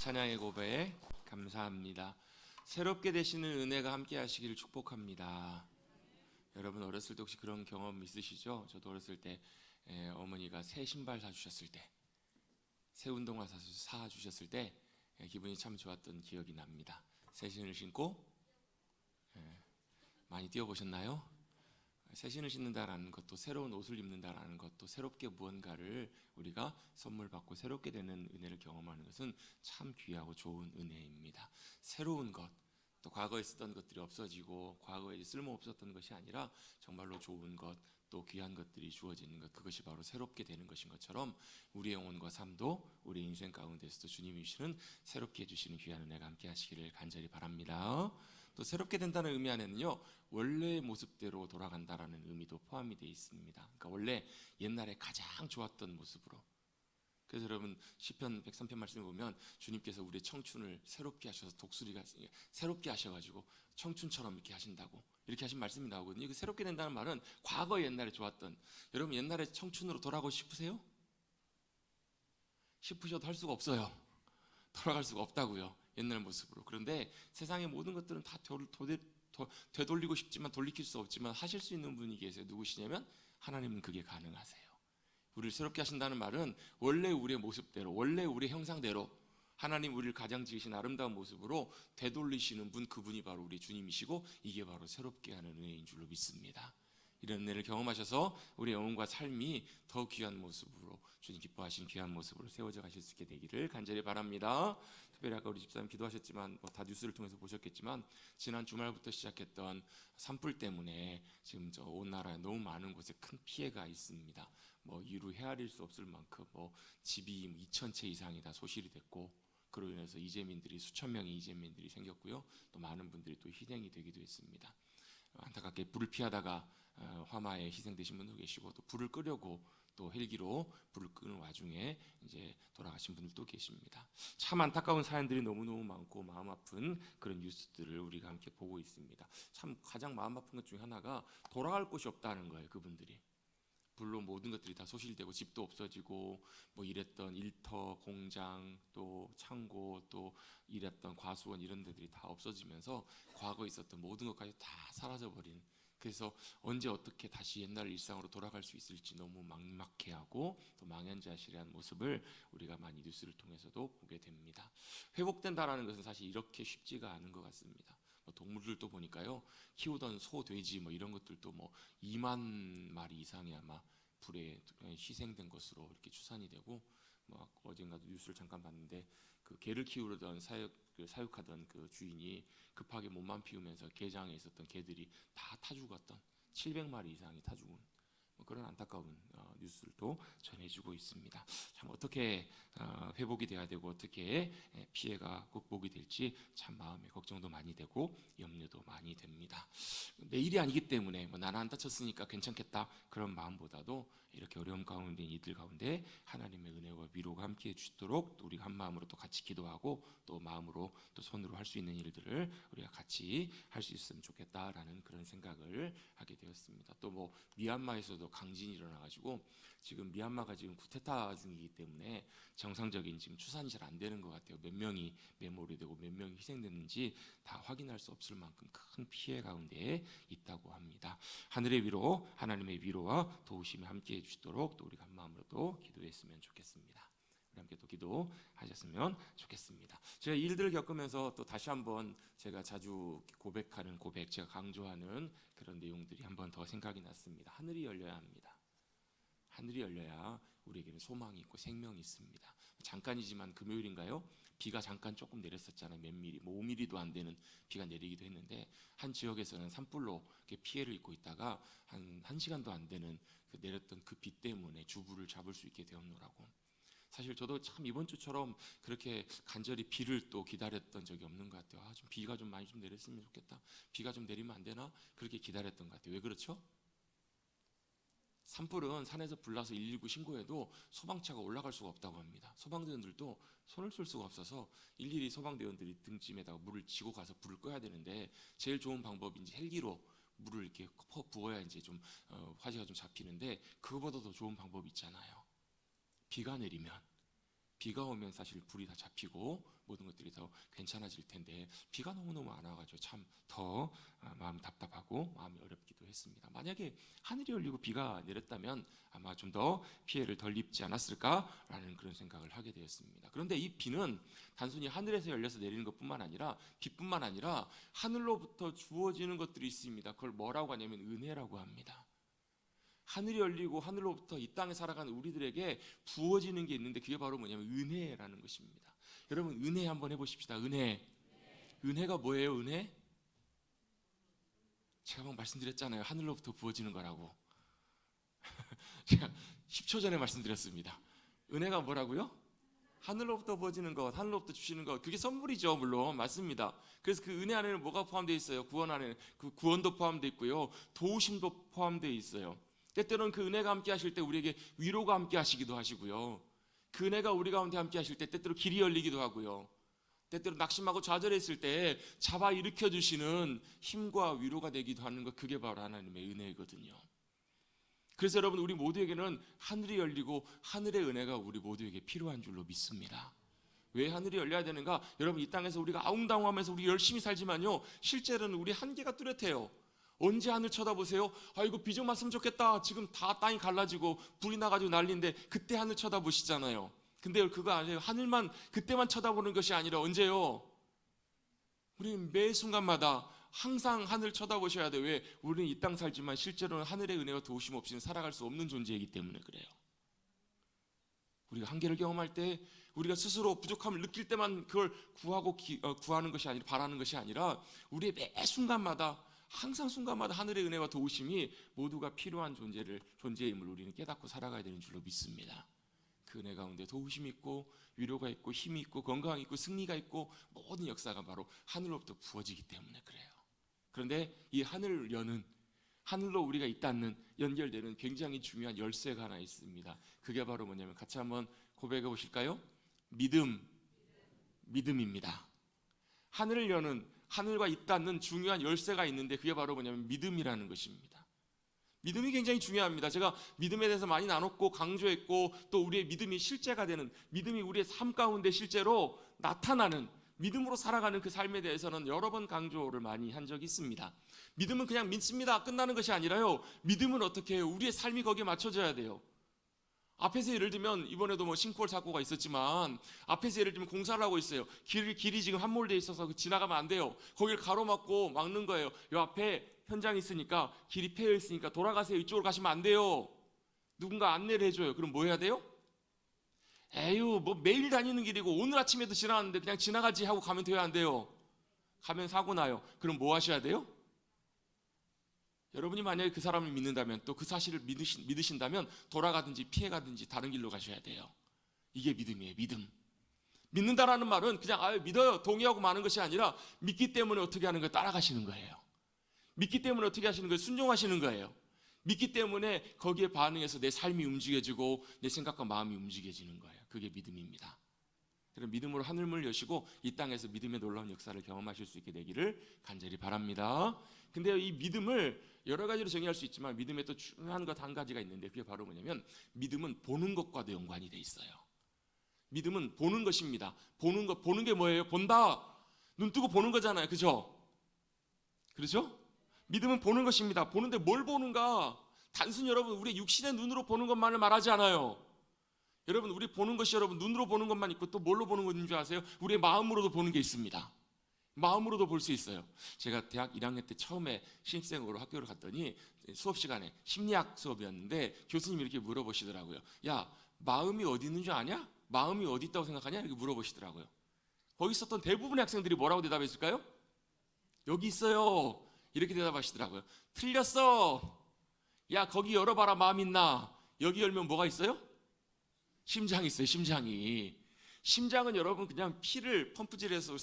찬양의 고백 감사합니다. 새롭게 되시는 은혜가 함께 하시기를 축복합니다. 여러분 어렸을 때 혹시 그런 경험 있으시죠? 저도 어렸을 때 어머니가 새 신발 사주셨을 때, 새 운동화 사주셨을 때 기분이 참 좋았던 기억이 납니다. 새 신을 신고 많이 뛰어보셨나요? 새 신을 신는다라는 것도, 새로운 옷을 입는다라는 것도, 새롭게 무언가를 우리가 선물 받고 새롭게 되는 은혜를 경험하는 것은 참 귀하고 좋은 은혜입니다. 새로운 것, 또 과거에 쓰던 것들이 없어지고 과거에 쓸모 없었던 것이 아니라 정말로 좋은 것, 또 귀한 것들이 주어지는 것, 그것이 바로 새롭게 되는 것인 것처럼 우리의 영혼과 삶도 우리 인생 가운데서도 주님이 주시는 새롭게 해주시는 귀한 은혜가 함께 하시기를 간절히 바랍니다. 또 새롭게 된다는 의미 안에는요, 원래의 모습대로 돌아간다라는 의미도 포함이 되어 있습니다. 그러니까 원래 옛날에 가장 좋았던 모습으로. 그래서 여러분 시편 103편 말씀을 보면 주님께서 우리의 청춘을 새롭게 하셔서 독수리가 새롭게 하셔가지고 청춘처럼 이렇게 하신다고, 이렇게 하신 말씀이 나오거든요. 그 새롭게 된다는 말은 과거 옛날에 좋았던, 여러분 옛날에 청춘으로 돌아가고 싶으세요? 싶으셔도 할 수가 없어요. 돌아갈 수가 없다고요, 옛날 모습으로. 그런데 세상의 모든 것들은 다 되돌리고 싶지만 돌이킬 수 없지만 하실 수 있는 분이 계세요. 누구시냐면 하나님은 그게 가능하세요. 우리를 새롭게 하신다는 말은 원래 우리의 모습대로, 원래 우리의 형상대로 하나님 우리를 가장 지으신 아름다운 모습으로 되돌리시는 분, 그분이 바로 우리 주님이시고, 이게 바로 새롭게 하는 은혜인 줄로 믿습니다. 이런 은혜를 경험하셔서 우리 영혼과 삶이 더 귀한 모습으로, 주님 기뻐하신 귀한 모습으로 세워져 가실 수 있게 되기를 간절히 바랍니다. 특별히 아까 우리 집사님 기도하셨지만 다 뉴스를 통해서 보셨겠지만 지난 주말부터 시작했던 산불 때문에 지금 온 나라에 너무 많은 곳에 큰 피해가 있습니다. 이루 헤아릴 수 없을 만큼 집이 2,000채 이상이 다 소실이 됐고, 그로 인해서 이재민들이, 수천 명의 이재민들이 생겼고요. 또 많은 분들이 또 희생이 되기도 했습니다. 안타깝게 불을 피하다가 화마에 희생되신 분도 계시고, 또 불을 끄려고 또 헬기로 불을 끄는 와중에 이제 돌아가신 분들도 계십니다. 참 안타까운 사연들이 너무너무 많고 마음 아픈 그런 뉴스들을 우리가 함께 보고 있습니다. 참 가장 마음 아픈 것 중에 하나가 돌아갈 곳이 없다는 거예요. 그분들이 불로 모든 것들이 다 소실되고 집도 없어지고, 일했던 일터, 공장, 또 창고, 또 일했던 과수원, 이런 데들이 다 없어지면서 과거에 있었던 모든 것까지 다 사라져버린, 그래서 언제 어떻게 다시 옛날 일상으로 돌아갈 수 있을지 너무 막막해하고 또 망연자실한 모습을 우리가 많이 뉴스를 통해서도 보게 됩니다. 회복된다라는 것은 사실 이렇게 쉽지가 않은 것 같습니다. 동물들도 보니까요, 키우던 소, 돼지 이런 것들도 2만 마리 이상이 아마 불에 희생된 것으로 이렇게 추산이 되고, 어젠가도 뉴스를 잠깐 봤는데 그 개를 키우려던 사육하던 그 주인이 급하게 몸만 피우면서 개장에 있었던 개들이 다 타 죽었던, 700마리 이상이 타 죽은 그런 안타까운 뉴스들도 전해지고 있습니다. 참 어떻게 회복이 돼야 되고 어떻게 피해가 극복이 될지 참 마음에 걱정도 많이 되고 염려도 많이 됩니다. 내일이 아니기 때문에 나는 안 다쳤으니까 괜찮겠다 그런 마음보다도 이렇게 어려움 가운데 이들 가운데 하나님의 은혜와 위로가 함께해 주시도록 또 우리가 한 마음으로 또 같이 기도하고 또 마음으로 또 손으로 할 수 있는 일들을 우리가 같이 할 수 있으면 좋겠다라는 그런 생각을 하게 되었습니다. 또 미얀마에서도 강진이 일어나가지고 지금 미얀마가 지금 쿠데타 중이기 때문에 정상적인 지금 추산이 잘 안 되는 것 같아요. 몇 명이 매몰이 되고 몇 명이 희생됐는지 다 확인할 수 없을 만큼 큰 피해 가운데 있다고 합니다. 하늘의 위로, 하나님의 위로와 도우심이 함께해 주시도록 또 우리가 한 마음으로 또 기도했으면 좋겠습니다. 우리 함께 또 기도하셨으면 좋겠습니다. 제가 이 일들을 겪으면서 또 다시 한번 제가 자주 고백하는 고백, 제가 강조하는 그런 내용들이 한 번 더 생각이 났습니다. 하늘이 열려야 합니다. 하늘이 열려야 우리에게는 소망이 있고 생명이 있습니다. 잠깐이지만 금요일인가요? 비가 잠깐 조금 내렸었잖아요. 몇 미리, 5mm도 안 되는 비가 내리기도 했는데 한 지역에서는 산불로 피해를 입고 있다가 한 1시간도 안 되는 내렸던 그 비 때문에 주부를 잡을 수 있게 되었노라고. 사실 저도 참 이번 주처럼 그렇게 간절히 비를 또 기다렸던 적이 없는 것 같아요. 좀 비가 좀 많이 좀 내렸으면 좋겠다. 비가 좀 내리면 안 되나? 그렇게 기다렸던 것 같아요. 왜 그렇죠? 산불은 산에서 불나서 119 신고해도 소방차가 올라갈 수가 없다고 합니다. 소방대원들도 손을 쓸 수가 없어서 일일이 소방대원들이 등짐에다가 물을 지고 가서 불을 꺼야 되는데, 제일 좋은 방법이 이제 헬기로 물을 이렇게 퍼 부어야 이제 좀 화재가 좀 잡히는데, 그거보다 더 좋은 방법이 있잖아요. 비가 내리면, 비가 오면 사실 불이 다 잡히고 모든 것들이 더 괜찮아질 텐데 비가 너무너무 안 와가지고 참 더 마음이 답답하고 마음이 어렵기도 했습니다. 만약에 하늘이 열리고 비가 내렸다면 아마 좀 더 피해를 덜 입지 않았을까라는 그런 생각을 하게 되었습니다. 그런데 이 비는 단순히 하늘에서 열려서 내리는 것뿐만 아니라 비뿐만 아니라 하늘로부터 주어지는 것들이 있습니다. 그걸 뭐라고 하냐면 은혜라고 합니다. 하늘이 열리고 하늘로부터 이 땅에 살아가는 우리들에게 부어지는 게 있는데 그게 바로 뭐냐면 은혜라는 것입니다. 여러분 은혜 한번 해보십시다. 은혜. 은혜가 뭐예요? 은혜? 제가 막 말씀드렸잖아요. 하늘로부터 부어지는 거라고. 제가 10초 전에 말씀드렸습니다. 은혜가 뭐라고요? 하늘로부터 부어지는 것, 하늘로부터 주시는 것, 그게 선물이죠. 물론 맞습니다. 그래서 그 은혜 안에는 뭐가 포함되어 있어요? 구원 안에는 그 구원도 포함되어 있고요, 도우심도 포함되어 있어요. 때때로는 그 은혜가 함께 하실 때 우리에게 위로가 함께 하시기도 하시고요, 그 은혜가 우리 가운데 함께 하실 때 때때로 길이 열리기도 하고요, 때때로 낙심하고 좌절했을 때 잡아 일으켜 주시는 힘과 위로가 되기도 하는 것, 그게 바로 하나님의 은혜거든요. 그래서 여러분 우리 모두에게는 하늘이 열리고 하늘의 은혜가 우리 모두에게 필요한 줄로 믿습니다. 왜 하늘이 열려야 되는가? 여러분 이 땅에서 우리가 아웅다웅하면서 우리 열심히 살지만요, 실제로는 우리 한계가 뚜렷해요. 언제 하늘 쳐다보세요? 아이고 비 좀 왔으면 좋겠다. 지금 다 땅이 갈라지고 불이 나가지고 난리인데 그때 하늘 쳐다보시잖아요. 근데 그거 아니에요. 하늘만 그때만 쳐다보는 것이 아니라 언제요? 우리는 매 순간마다 항상 하늘 쳐다보셔야 돼요. 왜? 우리는 이 땅 살지만 실제로는 하늘의 은혜와 도우심 없이는 살아갈 수 없는 존재이기 때문에 그래요. 우리가 한계를 경험할 때, 우리가 스스로 부족함을 느낄 때만 그걸 구하는 것이 아니라, 바라는 것이 아니라 우리의 매 순간마다, 항상 순간마다 하늘의 은혜와 도우심이 모두가 필요한 존재임을 우리는 깨닫고 살아가야 되는 줄로 믿습니다. 그 은혜 가운데 도우심이 있고 위로가 있고 힘이 있고 건강이 있고 승리가 있고 모든 역사가 바로 하늘로부터 부어지기 때문에 그래요. 그런데 이 하늘을 여는, 하늘로 우리가 닿는, 연결되는 굉장히 중요한 열쇠가 하나 있습니다. 그게 바로 뭐냐면 같이 한번 고백해 보실까요? 믿음입니다. 하늘을 여는, 하늘과 닿는 중요한 열쇠가 있는데 그게 바로 뭐냐면 믿음이라는 것입니다. 믿음이 굉장히 중요합니다. 제가 믿음에 대해서 많이 나눴고 강조했고, 또 우리의 믿음이 실제가 되는, 믿음이 우리의 삶 가운데 실제로 나타나는, 믿음으로 살아가는 그 삶에 대해서는 여러 번 강조를 많이 한 적이 있습니다. 믿음은 그냥 믿습니다 끝나는 것이 아니라요, 믿음은 어떻게 해요? 우리의 삶이 거기에 맞춰져야 돼요. 앞에서 예를 들면 이번에도 뭐 싱크홀 사고가 있었지만, 앞에서 예를 들면 공사를 하고 있어요. 길이 지금 함몰되어 있어서 지나가면 안 돼요. 거기를 가로막고 막는 거예요. 요 앞에 현장이 있으니까, 길이 패여 있으니까 돌아가세요. 이쪽으로 가시면 안 돼요. 누군가 안내를 해줘요. 그럼 뭐 해야 돼요? 에휴, 뭐 매일 다니는 길이고 오늘 아침에도 지나갔는데 그냥 지나가지 하고 가면 돼요, 안 돼요? 가면 사고 나요. 그럼 뭐 하셔야 돼요? 여러분이 만약에 그 사람을 믿는다면, 또 그 사실을 믿으신다면 돌아가든지 피해가든지 다른 길로 가셔야 돼요. 이게 믿음이에요. 믿는다라는 말은 그냥 믿어요, 동의하고 마는 것이 아니라, 믿기 때문에 어떻게 하는 거예요? 따라가시는 거예요. 믿기 때문에 어떻게 하시는 거예요? 순종하시는 거예요. 믿기 때문에 거기에 반응해서 내 삶이 움직여지고 내 생각과 마음이 움직여지는 거예요. 그게 믿음입니다. 그럼 믿음으로 하늘문을 여시고 이 땅에서 믿음의 놀라운 역사를 경험하실 수 있게 되기를 간절히 바랍니다. 근데 이 믿음을 여러 가지로 정의할 수 있지만, 믿음에 또 중요한 것 한 가지가 있는데 그게 바로 뭐냐면, 믿음은 보는 것과도 연관이 돼 있어요. 믿음은 보는 것입니다. 보는 게 뭐예요? 본다. 눈 뜨고 보는 거잖아요. 그죠? 믿음은 보는 것입니다. 보는데 뭘 보는가? 단순히 여러분 우리 육신의 눈으로 보는 것만을 말하지 않아요. 여러분 우리 보는 것이, 여러분 눈으로 보는 것만 있고 또 뭘로 보는 것인 줄 아세요? 우리의 마음으로도 보는 게 있습니다. 마음으로도 볼 수 있어요. 제가 대학 1학년 때 처음에 신입생으로 학교를 갔더니 수업 시간에 심리학 수업이었는데 교수님이 이렇게 물어보시더라고요. 야, 마음이 어디 있는 줄 아냐? 마음이 어디 있다고 생각하냐? 이렇게 물어보시더라고요. 거기 있었던 대부분의 학생들이 뭐라고 대답했을까요? 여기 있어요. 이렇게 대답하시더라고요. 틀렸어. 야, 거기 열어봐라. 마음 있나? 여기 열면 뭐가 있어요? 심장이 있어요. 심장은 여러분 그냥 피를 펌프질해서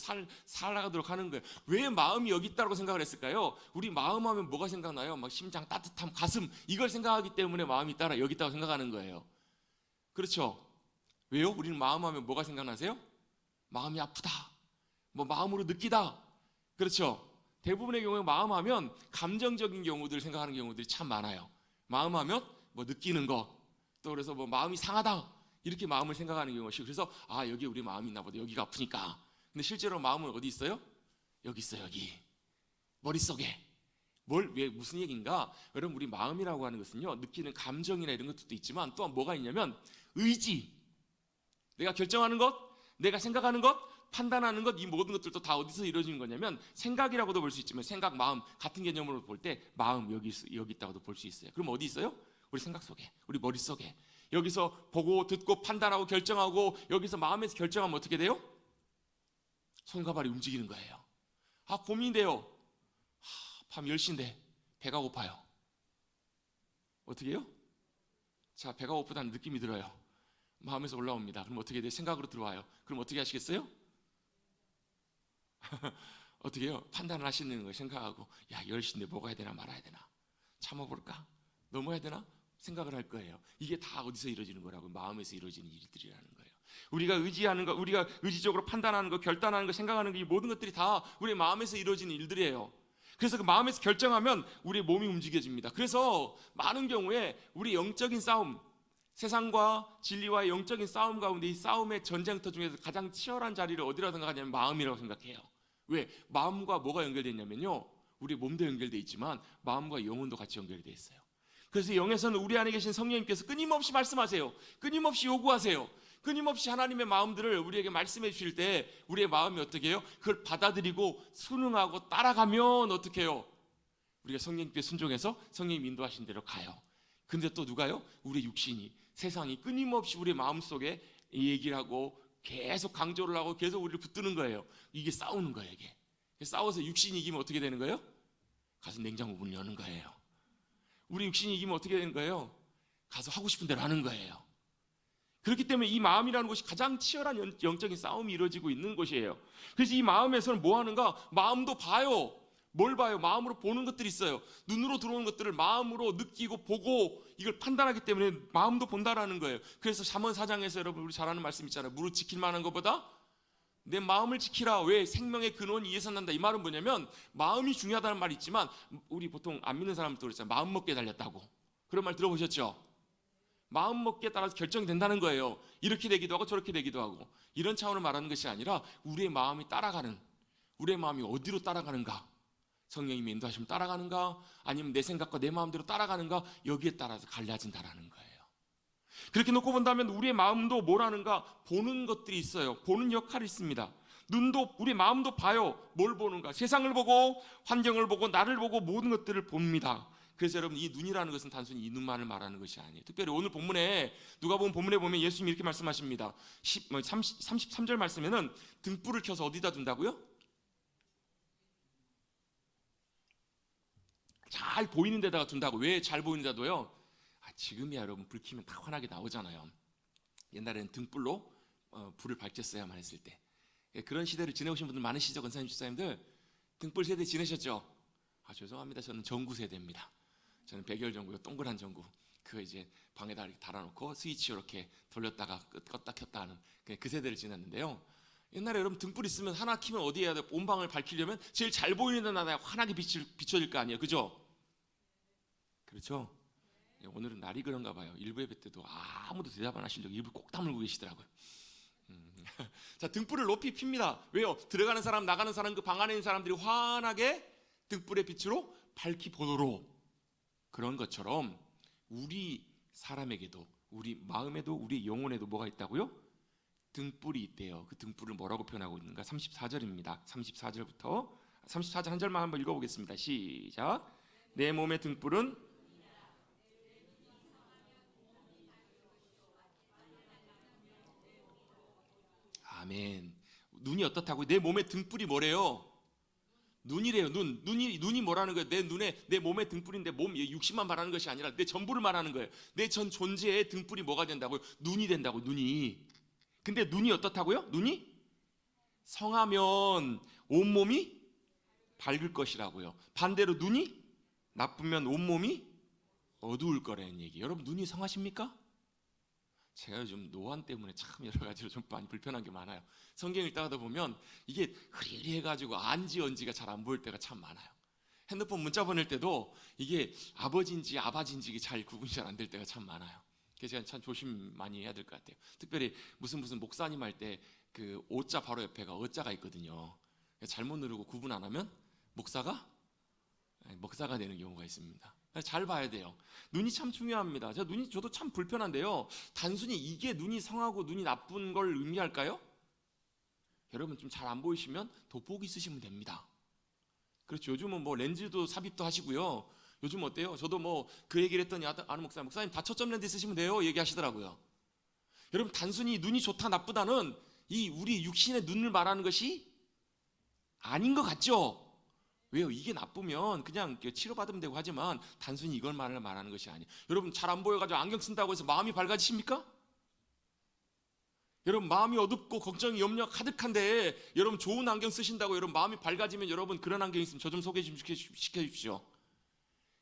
살아가도록 하는 거예요. 왜 마음이 여기 있다고 생각을 했을까요? 우리 마음 하면 뭐가 생각나요? 막 심장 따뜻함, 가슴, 이걸 생각하기 때문에 마음이 여기 있다고 생각하는 거예요. 그렇죠? 왜요? 우리는 마음 하면 뭐가 생각나세요? 마음이 아프다, 뭐 마음으로 느끼다. 그렇죠? 대부분의 경우에 마음 하면 감정적인 경우들 생각하는 경우들이 참 많아요. 마음 하면 뭐 느끼는 것, 또 그래서 뭐 마음이 상하다, 이렇게 마음을 생각하는 경우가 있어요. 그래서 여기 우리 마음이 있나 보다, 여기가 아프니까. 근데 실제로 마음은 어디 있어요? 여기 있어요. 여기 머릿속에. 왜 무슨 얘기인가? 여러분, 우리 마음이라고 하는 것은요, 느끼는 감정이나 이런 것들도 있지만 또한 뭐가 있냐면 의지, 내가 결정하는 것, 내가 생각하는 것, 판단하는 것, 이 모든 것들도 다 어디서 이루어지는 거냐면 생각이라고도 볼 수 있지만 생각, 마음 같은 개념으로 볼 때 마음 여기 있다고도 볼 수 있어요. 그럼 어디 있어요? 우리 생각 속에, 우리 머릿속에. 여기서 보고 듣고 판단하고 결정하고 여기서 마음에서 결정하면 어떻게 돼요? 손과 발이 움직이는 거예요. 고민돼요. 밤 10시인데 배가 고파요. 어떻게 해요? 자, 배가 고프다는 느낌이 들어요. 마음에서 올라옵니다. 그럼 어떻게 돼요? 생각으로 들어와요. 그럼 어떻게 하시겠어요? 어떻게 해요? 판단을 하시는 거예요. 생각하고 10시인데 먹어야 되나 말아야 되나, 참아볼까, 넘어야 되나 생각을 할 거예요. 이게 다 어디서 이루어지는 거라고? 마음에서 이루어지는 일들이라는 거예요. 우리가 의지하는 거, 우리가 의지적으로 판단하는 거, 결단하는 거, 생각하는 거, 이 모든 것들이 다 우리 마음에서 이루어지는 일들이에요. 그래서 그 마음에서 결정하면 우리의 몸이 움직여집니다. 그래서 많은 경우에 우리 영적인 싸움, 세상과 진리와의 영적인 싸움 가운데 이 싸움의 전쟁터 중에서 가장 치열한 자리를 어디라고 생각하냐면 마음이라고 생각해요. 왜? 마음과 뭐가 연결되어 있냐면요, 우리 몸도 연결되어 있지만 마음과 영혼도 같이 연결되어 있어요. 그래서 영에서는 우리 안에 계신 성령님께서 끊임없이 말씀하세요. 끊임없이 요구하세요. 끊임없이 하나님의 마음들을 우리에게 말씀해 주실 때 우리의 마음이 어떻게 해요? 그걸 받아들이고 순응하고 따라가면 어떻게 해요? 우리가 성령님께 순종해서 성령님 인도하신 대로 가요. 근데 또 누가요? 우리 육신이, 세상이 끊임없이 우리 마음속에 이 얘기를 하고 계속 강조를 하고 계속 우리를 붙드는 거예요. 이게 싸우는 거예요. 이게 싸워서 육신이 이기면 어떻게 되는 거예요? 가서 냉장고 문을 여는 거예요. 우리 육신이 이기면 어떻게 되는 거예요? 가서 하고 싶은 대로 하는 거예요. 그렇기 때문에 이 마음이라는 것이 가장 치열한 영적인 싸움이 이루어지고 있는 것이에요. 그래서 이 마음에서는 뭐 하는가? 마음도 봐요. 뭘 봐요? 마음으로 보는 것들이 있어요. 눈으로 들어오는 것들을 마음으로 느끼고 보고 이걸 판단하기 때문에 마음도 본다라는 거예요. 그래서 잠언 4장에서 여러분 우리 잘 아는 말씀 있잖아요. 무릇 지킬 만한 것보다 내 마음을 지키라. 왜? 생명의 근원이 이에서 난다. 이 말은 뭐냐면 마음이 중요하다는 말이 있지만 우리 보통 안 믿는 사람들도 그랬잖아요. 마음 먹기에 달렸다고. 그런 말 들어보셨죠? 마음 먹기에 따라서 결정이 된다는 거예요. 이렇게 되기도 하고 저렇게 되기도 하고. 이런 차원을 말하는 것이 아니라 우리의 마음이 따라가는, 우리의 마음이 어디로 따라가는가, 성령님이 인도하시면 따라가는가, 아니면 내 생각과 내 마음대로 따라가는가, 여기에 따라서 갈라진다라는 거예요. 그렇게 놓고 본다면 우리의 마음도 뭐라는가? 보는 것들이 있어요. 보는 역할이 있습니다. 눈도, 우리 마음도 봐요. 뭘 보는가? 세상을 보고 환경을 보고 나를 보고 모든 것들을 봅니다. 그래서 여러분, 이 눈이라는 것은 단순히 이 눈만을 말하는 것이 아니에요. 특별히 오늘 본문에, 누가복음 본문에 보면 예수님이 이렇게 말씀하십니다. 33절 말씀에는 등불을 켜서 어디다 둔다고요? 잘 보이는 데다가 둔다고. 왜 잘 보이는 데다 둬요? 지금이야 여러분, 불 켜면 다 환하게 나오잖아요. 옛날에는 등불로 불을 밝혔어야만 했을 때. 그런 시대를 지내오신 분들 많으시죠? 권사님, 집사님들 등불 세대 지내셨죠? 죄송합니다. 저는 전구 세대입니다. 저는 백열 전구요, 동그란 전구. 그거 이제 방에다 이렇게 달아놓고 스위치 이렇게 돌렸다가 껐다 켰다 하는 그 세대를 지났는데요. 옛날에 여러분 등불 있으면 하나 켜면 어디 해야 돼? 온 방을 밝히려면 제일 잘 보이는 데나 환하게 비춰질 거 아니에요, 그죠? 그렇죠? 오늘은 날이 그런가 봐요. 일부 예배 때도 아무도 대답 안 하시려고 입을 꼭 다물고 계시더라고요. 자, 등불을 높이 핍니다. 왜요? 들어가는 사람, 나가는 사람, 그 방 안에 있는 사람들이 환하게 등불의 빛으로 밝히 보도록. 그런 것처럼 우리 사람에게도, 우리 마음에도, 우리 영혼에도 뭐가 있다고요? 등불이 있대요. 그 등불을 뭐라고 표현하고 있는가? 34절입니다. 34절부터 34절 한 절만 한번 읽어보겠습니다. 시작. 내 몸의 등불은 아멘. 눈이 어떻다고? 내 몸의 등불이 뭐래요? 눈이래요. 눈이 뭐라는 거예요? 내 눈에, 내 몸의 등불인데, 몸 육신만 말하는 것이 아니라 내 전부를 말하는 거예요. 내 전 존재의 등불이 뭐가 된다고요? 눈이 된다고. 눈이. 근데 눈이 어떻다고요? 눈이 성하면 온몸이 밝을 것이라고요. 반대로 눈이 나쁘면 온몸이 어두울 거라는 얘기. 여러분, 눈이 성하십니까? 제가 요즘 노안 때문에 참 여러 가지로 좀 많이 불편한 게 많아요. 성경 읽다가 보면 이게 흐리흐리해가지고 안지언지가 잘 안 보일 때가 참 많아요. 핸드폰 문자 보낼 때도 이게 아버지인지 아바지인지 잘 구분이 잘 안 될 때가 참 많아요. 그래서 제가 참 조심 많이 해야 될 것 같아요. 특별히 무슨 목사님 할 때 그 오자 바로 옆에가 어자가 있거든요. 잘못 누르고 구분 안 하면 목사가 되는 경우가 있습니다. 잘 봐야 돼요. 눈이 참 중요합니다. 저도 참 불편한데요. 단순히 이게 눈이 성하고 눈이 나쁜 걸 의미할까요? 여러분 좀 잘 안 보이시면 돋보기 쓰시면 됩니다. 그렇죠. 요즘은 뭐 렌즈도 삽입도 하시고요. 요즘 어때요? 저도 뭐 그 얘기를 했더니 아는 목사님 다 초점 렌즈 쓰시면 돼요 얘기하시더라고요. 여러분 단순히 눈이 좋다 나쁘다는 이 우리 육신의 눈을 말하는 것이 아닌 것 같죠? 왜요? 이게 나쁘면 그냥 치료받으면 되고 하지만 단순히 이걸 말하는 것이 아니에요. 여러분 잘 안 보여가지고 안경 쓴다고 해서 마음이 밝아지십니까? 여러분 마음이 어둡고 걱정이 염려 가득한데 여러분 좋은 안경 쓰신다고 여러분 마음이 밝아지면 여러분 그런 안경 있으면 저 좀 소개 좀 시켜주십시오.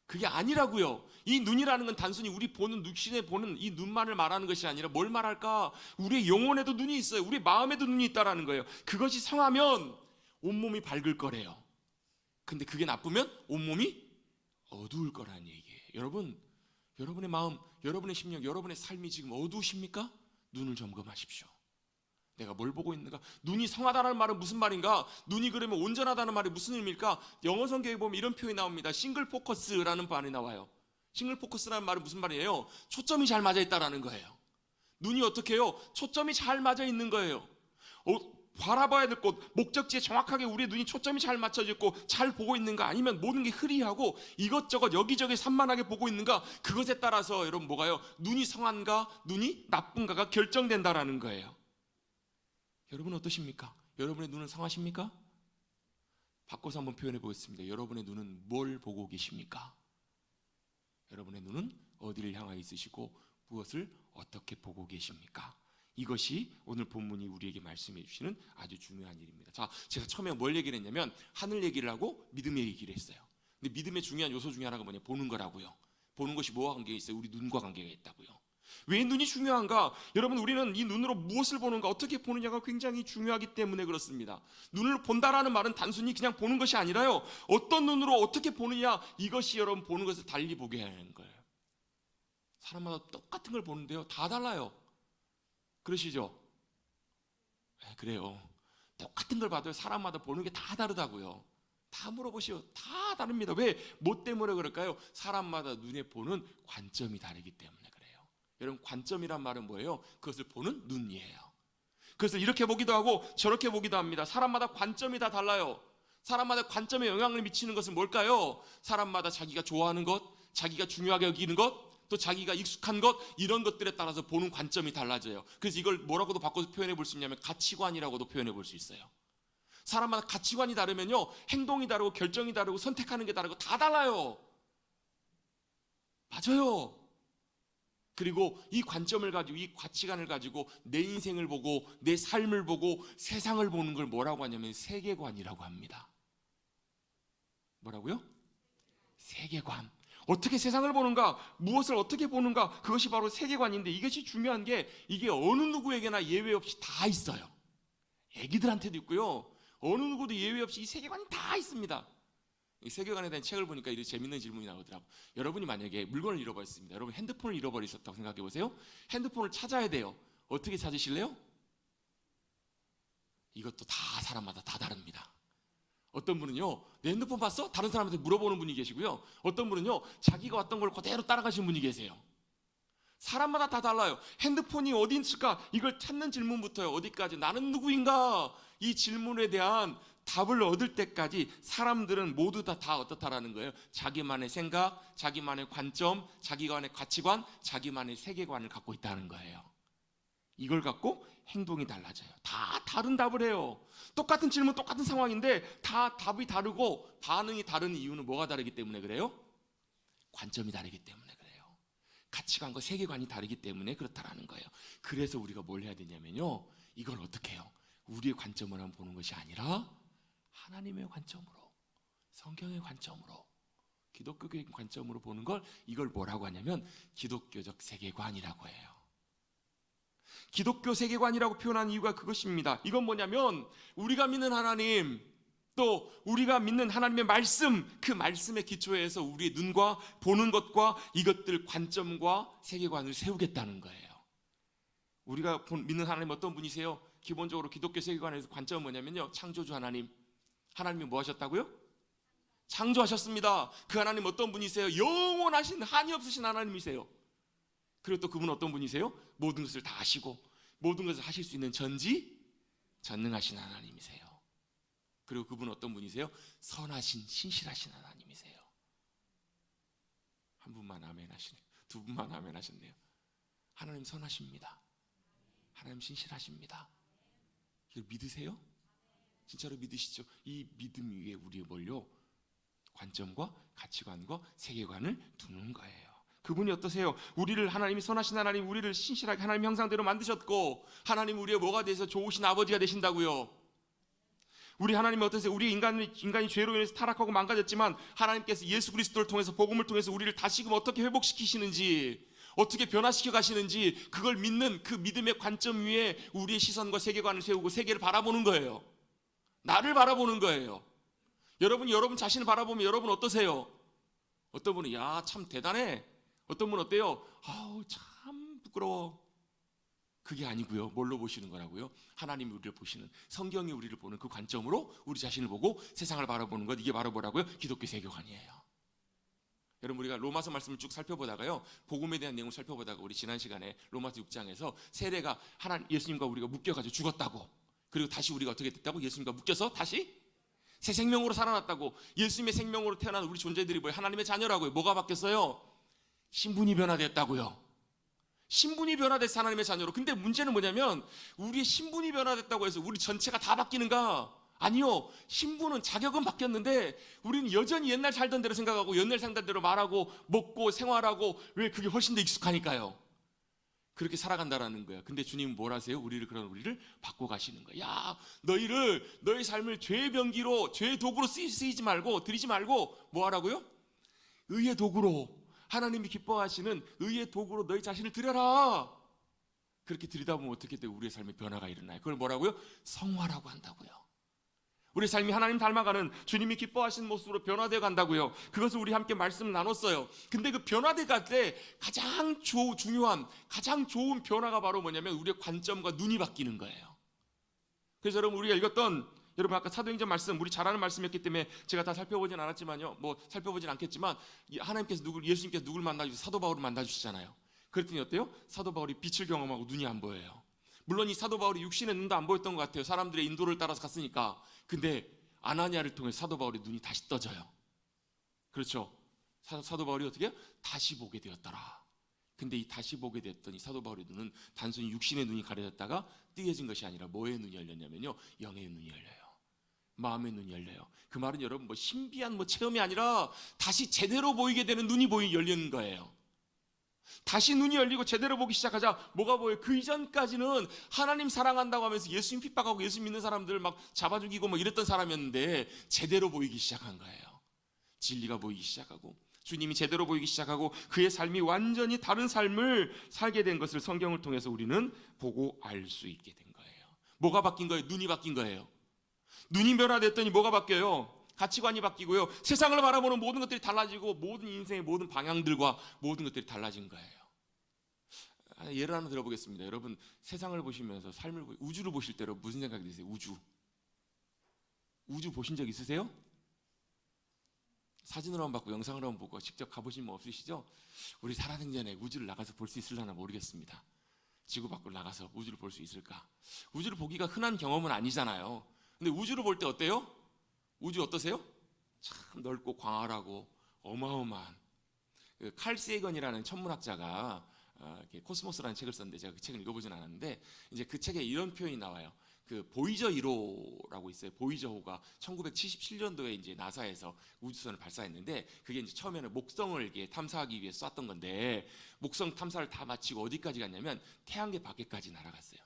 그게 아니라고요. 이 눈이라는 건 단순히 우리 보는 육신에 보는 이 눈만을 말하는 것이 아니라 뭘 말할까? 우리의 영혼에도 눈이 있어요. 우리 마음에도 눈이 있다라는 거예요. 그것이 성하면 온몸이 밝을 거래요. 근데 그게 나쁘면 온몸이 어두울 거라는 얘기예요. 여러분, 여러분의 마음, 여러분의 심령, 여러분의 삶이 지금 어두우십니까? 눈을 점검하십시오. 내가 뭘 보고 있는가? 눈이 성하다는 말은 무슨 말인가? 눈이 그러면 온전하다는 말이 무슨 의미일까? 영어 성경에 보면 이런 표현이 나옵니다. 싱글 포커스라는 말이 나와요. 싱글 포커스라는 말은 무슨 말이에요? 초점이 잘 맞아 있다라는 거예요. 눈이 어떻게 해요? 초점이 잘 맞아 있는 거예요. 바라봐야 될 곳, 목적지에 정확하게 우리의 눈이 초점이 잘 맞춰져 있고 잘 보고 있는가, 아니면 모든 게 흐리하고 이것저것 여기저기 산만하게 보고 있는가, 그것에 따라서 여러분 뭐가요? 눈이 성한가 눈이 나쁜가가 결정된다라는 거예요. 여러분 어떠십니까? 여러분의 눈은 성하십니까? 바꿔서 한번 표현해 보겠습니다. 여러분의 눈은 뭘 보고 계십니까? 여러분의 눈은 어디를 향하여 있으시고 무엇을 어떻게 보고 계십니까? 이것이 오늘 본문이 우리에게 말씀해 주시는 아주 중요한 일입니다. 자, 제가 처음에 뭘 얘기를 했냐면 하늘 얘기를 하고 믿음의 얘기를 했어요. 근데 믿음의 중요한 요소 중에 하나가 뭐냐? 보는 거라고요. 보는 것이 뭐와 관계가 있어요? 우리 눈과 관계가 있다고요. 왜 눈이 중요한가? 여러분 우리는 이 눈으로 무엇을 보는가, 어떻게 보느냐가 굉장히 중요하기 때문에 그렇습니다. 눈을 본다라는 말은 단순히 그냥 보는 것이 아니라요, 어떤 눈으로 어떻게 보느냐, 이것이 여러분 보는 것을 달리 보게 하는 거예요. 사람마다 똑같은 걸 보는데요 다 달라요. 그러시죠? 네, 그래요. 똑같은 걸 봐도 사람마다 보는 게 다 다르다고요. 다 물어보시오. 다 다릅니다. 왜? 뭐 때문에 그럴까요? 사람마다 눈에 보는 관점이 다르기 때문에 그래요. 여러분 관점이란 말은 뭐예요? 그것을 보는 눈이에요. 그래서 이렇게 보기도 하고 저렇게 보기도 합니다. 사람마다 관점이 다 달라요. 사람마다 관점에 영향을 미치는 것은 뭘까요? 사람마다 자기가 좋아하는 것, 자기가 중요하게 여기는 것, 또 자기가 익숙한 것, 이런 것들에 따라서 보는 관점이 달라져요. 그래서 이걸 뭐라고도 바꿔서 표현해 볼 수 있냐면 가치관이라고도 표현해 볼 수 있어요. 사람마다 가치관이 다르면요 행동이 다르고 결정이 다르고 선택하는 게 다르고 다 달라요. 맞아요. 그리고 이 관점을 가지고, 이 가치관을 가지고 내 인생을 보고 내 삶을 보고 세상을 보는 걸 뭐라고 하냐면 세계관이라고 합니다. 뭐라고요? 세계관. 어떻게 세상을 보는가, 무엇을 어떻게 보는가, 그것이 바로 세계관인데, 이것이 중요한 게 이게 어느 누구에게나 예외 없이 다 있어요. 애기들한테도 있고요, 어느 누구도 예외 없이 이 세계관이 다 있습니다. 이 세계관에 대한 책을 보니까 이렇게 재밌는 질문이 나오더라고요. 여러분이 만약에 물건을 잃어버렸습니다. 여러분 핸드폰을 잃어버리셨다고 생각해 보세요. 핸드폰을 찾아야 돼요. 어떻게 찾으실래요? 이것도 다 사람마다 다 다릅니다. 어떤 분은요 내 핸드폰 봤어? 다른 사람한테 물어보는 분이 계시고요, 어떤 분은요 자기가 왔던 걸 그대로 따라가시는 분이 계세요. 사람마다 다 달라요. 핸드폰이 어디 있을까, 이걸 찾는 질문부터요 어디까지, 나는 누구인가, 이 질문에 대한 답을 얻을 때까지 사람들은 모두 다 어떻다라는 거예요? 자기만의 생각, 자기만의 관점, 자기만의 가치관, 자기만의 세계관을 갖고 있다는 거예요. 이걸 갖고 행동이 달라져요. 다 다른 답을 해요. 똑같은 질문, 똑같은 상황인데 다 답이 다르고 반응이 다른 이유는 뭐가 다르기 때문에 그래요? 관점이 다르기 때문에 그래요. 가치관과 세계관이 다르기 때문에 그렇다라는 거예요. 그래서 우리가 뭘 해야 되냐면요, 이걸 어떻게 해요? 우리의 관점으로 한번 보는 것이 아니라 하나님의 관점으로, 성경의 관점으로, 기독교의 관점으로 보는 걸, 이걸 뭐라고 하냐면 기독교적 세계관이라고 해요. 기독교 세계관이라고 표현한 이유가 그것입니다. 이건 뭐냐면 우리가 믿는 하나님, 또 우리가 믿는 하나님의 말씀, 그 말씀의 기초에서 우리의 눈과 보는 것과 이것들 관점과 세계관을 세우겠다는 거예요. 우리가 믿는 하나님 어떤 분이세요? 기본적으로 기독교 세계관에서 관점은 뭐냐면요, 창조주 하나님, 하나님이 뭐 하셨다고요? 창조하셨습니다. 그 하나님 어떤 분이세요? 영원하신 한이 없으신 하나님이세요. 그리고 또 그분은 어떤 분이세요? 모든 것을 다 아시고 모든 것을 하실 수 있는 전지전능하신 하나님이세요. 그리고 그분은 어떤 분이세요? 선하신 신실하신 하나님이세요. 한 분만 아멘 하시네요. 두 분만 아멘 하셨네요. 하나님 선하십니다. 하나님 신실하십니다. 이걸 믿으세요? 진짜로 믿으시죠? 이 믿음 위에 우리의 뭘요? 관점과 가치관과 세계관을 두는 거예요. 그분이 어떠세요? 우리를, 하나님이 선하신 하나님, 우리를 신실하게 하나님 형상대로 만드셨고, 하나님 우리의 뭐가 돼서 좋으신 아버지가 되신다고요. 우리 하나님이 어떠세요? 우리 인간이 죄로 인해서 타락하고 망가졌지만 하나님께서 예수 그리스도를 통해서, 복음을 통해서 우리를 다시금 어떻게 회복시키시는지, 어떻게 변화시켜 가시는지, 그걸 믿는 그 믿음의 관점 위에 우리의 시선과 세계관을 세우고 세계를 바라보는 거예요. 나를 바라보는 거예요. 여러분 자신을 바라보면 여러분 어떠세요? 어떤 분은 야, 참 대단해. 어떤 분은 어때요? 아우, 참 부끄러워. 그게 아니고요. 뭘로 보시는 거라고요? 하나님이 우리를 보시는, 성경이 우리를 보는 그 관점으로 우리 자신을 보고 세상을 바라보는 것, 이게 바로 뭐라고요? 기독교 세계관이에요. 여러분, 우리가 로마서 말씀을 쭉 살펴보다가요, 복음에 대한 내용을 살펴보다가 우리 지난 시간에 로마서 6장에서 세례가 예수님과 우리가 묶여가지고 죽었다고, 그리고 다시 우리가 어떻게 됐다고? 예수님과 묶여서 다시 새 생명으로 살아났다고. 예수님의 생명으로 태어난 우리 존재들이 뭐예요? 하나님의 자녀라고요. 뭐가 바뀌었어요? 신분이 변화됐다고요. 신분이 변화됐어, 하나님의 자녀로. 근데 문제는 뭐냐면 우리의 신분이 변화됐다고 해서 우리 전체가 다 바뀌는가? 아니요. 신분은, 자격은 바뀌었는데 우리는 여전히 옛날 살던 대로 생각하고 옛날 살던 대로 말하고 먹고 생활하고, 왜? 그게 훨씬 더 익숙하니까요. 그렇게 살아간다라는 거야. 근데 주님은 뭘 하세요? 우리를 바꿔 가시는 거야. 야, 너의 삶을 죄의 병기로, 죄의 도구로 쓰이지 말고, 들이지 말고 뭐 하라고요? 의의 도구로, 하나님이 기뻐하시는 의의 도구로 너희 자신을 드려라. 그렇게 들이다 보면 어떻게 돼요? 우리의 삶에 변화가 일어나요. 그걸 뭐라고요? 성화라고 한다고요. 우리 삶이 하나님 닮아가는, 주님이 기뻐하시는 모습으로 변화되어 간다고요. 그것을 우리 함께 말씀을 나눴어요. 근데 그 변화돼 갈 때 가장 중요한, 가장 좋은 변화가 바로 뭐냐면 우리의 관점과 눈이 바뀌는 거예요. 그래서 여러분, 우리가 읽었던, 여러분 아까 사도행전 말씀, 우리 잘 아는 말씀이었기 때문에 제가 다 살펴보진 않았지만요, 살펴보진 않겠지만, 예수님께서 누굴 만나주셔서 사도 바울을 만나주시잖아요. 그랬더니 어때요? 사도 바울이 빛을 경험하고 눈이 안 보여요. 물론 이 사도 바울이 육신의 눈도 안 보였던 것 같아요. 사람들의 인도를 따라서 갔으니까. 근데 아나니아를 통해 사도 바울의 눈이 다시 떠져요. 그렇죠? 사도 바울이 어떻게 해요? 다시 보게 되었더라. 근데 이 다시 보게 됐더니 사도 바울의 눈은 단순히 육신의 눈이 가려졌다가 띄어진 것이 아니라 뭐의 눈이 열렸냐면요, 영의 눈이 열려요. 마음의 눈이 열려요. 그 말은 여러분 신비한 체험이 아니라 다시 제대로 보이게 되는 눈이 열리는 거예요. 다시 눈이 열리고 제대로 보기 시작하자 뭐가 보여요? 그 이전까지는 하나님 사랑한다고 하면서 예수님 핍박하고 예수 믿는 사람들 막 잡아 죽이고 이랬던 사람이었는데, 제대로 보이기 시작한 거예요. 진리가 보이기 시작하고 주님이 제대로 보이기 시작하고 그의 삶이 완전히 다른 삶을 살게 된 것을 성경을 통해서 우리는 보고 알 수 있게 된 거예요. 뭐가 바뀐 거예요? 눈이 바뀐 거예요. 눈이 변화됐더니 뭐가 바뀌어요? 가치관이 바뀌고요. 세상을 바라보는 모든 것들이 달라지고 모든 인생의 모든 방향들과 모든 것들이 달라진 거예요. 예를 하나 들어보겠습니다. 여러분, 세상을 보시면서 우주를 보실 때 여러분 무슨 생각이 드세요? 우주 보신 적 있으세요? 사진으로 한번 봤고 영상으로 한번 보고 직접 가보신 분 없으시죠? 우리 살아생전에 우주를 나가서 볼 수 있을려나 모르겠습니다. 지구 밖으로 나가서 우주를 볼 수 있을까? 우주를 보기가 흔한 경험은 아니잖아요. 근데 우주를 볼 때 어때요? 우주 어떠세요? 참 넓고 광활하고 어마어마한, 칼 세이건이라는 천문학자가 코스모스라는 책을 썼는데 제가 그 책을 읽어보진 않았는데, 이제 그 책에 이런 표현이 나와요. 그 보이저 1호라고 있어요. 보이저호가 1977년도에 이제 나사에서 우주선을 발사했는데, 그게 이제 처음에는 목성을 이렇게 탐사하기 위해 쐈던 건데, 목성 탐사를 다 마치고 어디까지 갔냐면 태양계 밖에까지 날아갔어요.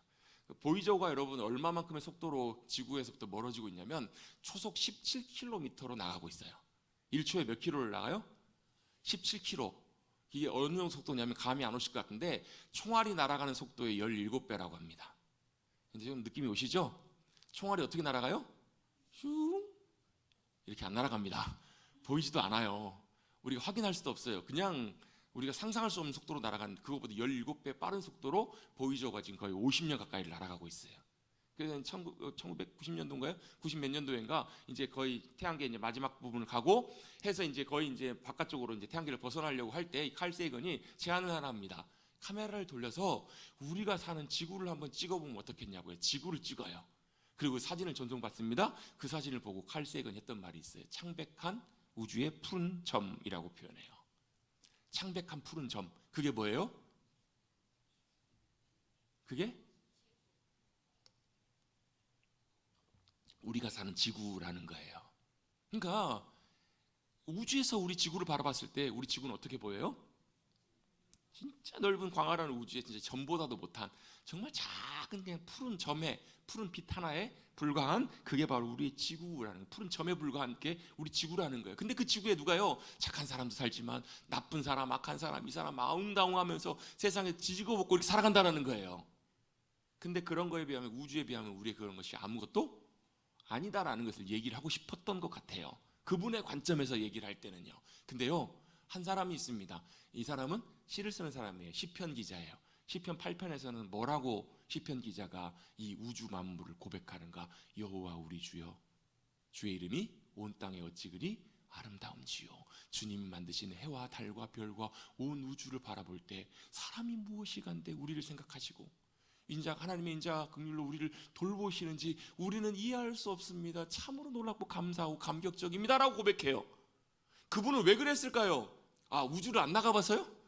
보이저호가 여러분 얼마만큼의 속도로 지구에서부터 멀어지고 있냐면 초속 17km로 나가고 있어요. 1초에 몇 킬로를 나가요? 17km. 이게 어느 정도 속도냐면 감이 안 오실 것 같은데 총알이 날아가는 속도의 17배라고 합니다. 이제 좀 느낌이 오시죠? 총알이 어떻게 날아가요? 슝 이렇게 안 날아갑니다. 보이지도 않아요. 우리가 확인할 수도 없어요. 그냥 우리가 상상할 수 없는 속도로 날아가는, 그거보다 17배 빠른 속도로 보이저가 지금 거의 50년 가까이를 날아가고 있어요. 그래서 1990년도인가요? 90 몇 년도인가 이제 거의 태양계 이제 마지막 부분을 가고 해서 이제 거의 이제 바깥쪽으로 이제 태양계를 벗어나려고 할 때 칼 세이건이 제안을 하나 합니다. 카메라를 돌려서 우리가 사는 지구를 한번 찍어보면 어떻겠냐고요. 지구를 찍어요. 그리고 사진을 전송받습니다. 그 사진을 보고 칼 세이건이 했던 말이 있어요. 창백한 우주의 푸른 점이라고 표현해요. 창백한 푸른 점. 그게 뭐예요? 그게 우리가 사는 지구라는 거예요. 그러니까 우주에서 우리 지구를 바라봤을 때 우리 지구는 어떻게 보여요? 진짜 넓은 광활한 우주에 진짜 점보다도 못한 정말 작은 그냥 푸른 점에 푸른 빛 하나에 불과한 그게 바로 우리의 지구라는 푸른 점에 불과한 게 우리 지구라는 거예요. 근데 그 지구에 누가요? 착한 사람도 살지만 나쁜 사람, 악한 사람, 이 사람 아웅다웅하면서 세상에 지지고 볶고 이렇게 살아간다는 거예요. 근데 그런 거에 비하면 우주에 비하면 우리의 그런 것이 아무것도 아니다라는 것을 얘기를 하고 싶었던 것 같아요. 그분의 관점에서 얘기를 할 때는요. 근데요, 한 사람이 있습니다. 이 사람은 시를 쓰는 사람이에요. 시편 기자예요. 시편 8편에서는 뭐라고 시편 기자가 이 우주 만물을 고백하는가? 여호와 우리 주여, 주의 이름이 온 땅에 어찌 그리 아름다운지요. 주님이 만드신 해와 달과 별과 온 우주를 바라볼 때 사람이 무엇이간데 우리를 생각하시고 인자 하나님의 인자 긍휼로 우리를 돌보시는지 우리는 이해할 수 없습니다. 참으로 놀랍고 감사하고 감격적입니다라고 고백해요. 그분은 왜 그랬을까요? 아, 우주를 안 나가봐서요?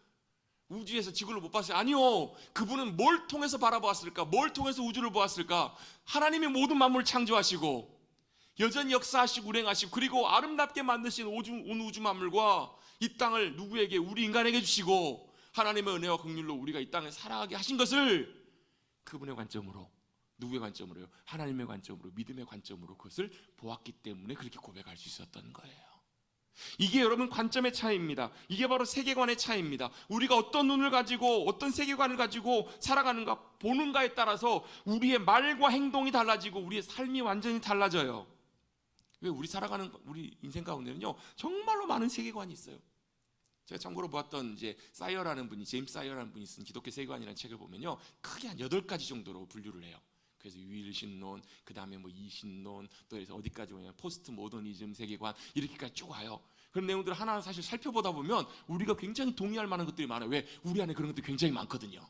우주에서 지구를 못 봤어요? 아니요. 그분은 뭘 통해서 바라보았을까? 뭘 통해서 우주를 보았을까? 하나님이 모든 만물을 창조하시고 여전히 역사하시고 운행하시고 그리고 아름답게 만드신 온 우주 만물과 이 땅을 누구에게? 우리 인간에게 주시고 하나님의 은혜와 긍휼로 우리가 이 땅에 살아가게 하신 것을 그분의 관점으로, 누구의 관점으로요? 하나님의 관점으로, 믿음의 관점으로 그것을 보았기 때문에 그렇게 고백할 수 있었던 거예요. 이게 여러분 관점의 차이입니다. 이게 바로 세계관의 차이입니다. 우리가 어떤 눈을 가지고 어떤 세계관을 가지고 살아가는가 보는가에 따라서 우리의 말과 행동이 달라지고 우리의 삶이 완전히 달라져요. 왜 우리 살아가는 우리 인생 가운데는요 정말로 많은 세계관이 있어요. 제가 참고로 보았던 이제 사이어라는 분이 제임스 사이어라는 분이 쓴 기독교 세계관이라는 책을 보면요 크게 한 8가지 정도로 분류를 해요. 그래서 유일신론, 그 다음에 뭐 이신론, 또 해서 어디까지 오냐면 포스트 모더니즘 세계관 이렇게까지 쭉 와요. 그런 내용들을 하나하나 사실 살펴보다 보면 우리가 굉장히 동의할 만한 것들이 많아요. 왜? 우리 안에 그런 것들이 굉장히 많거든요.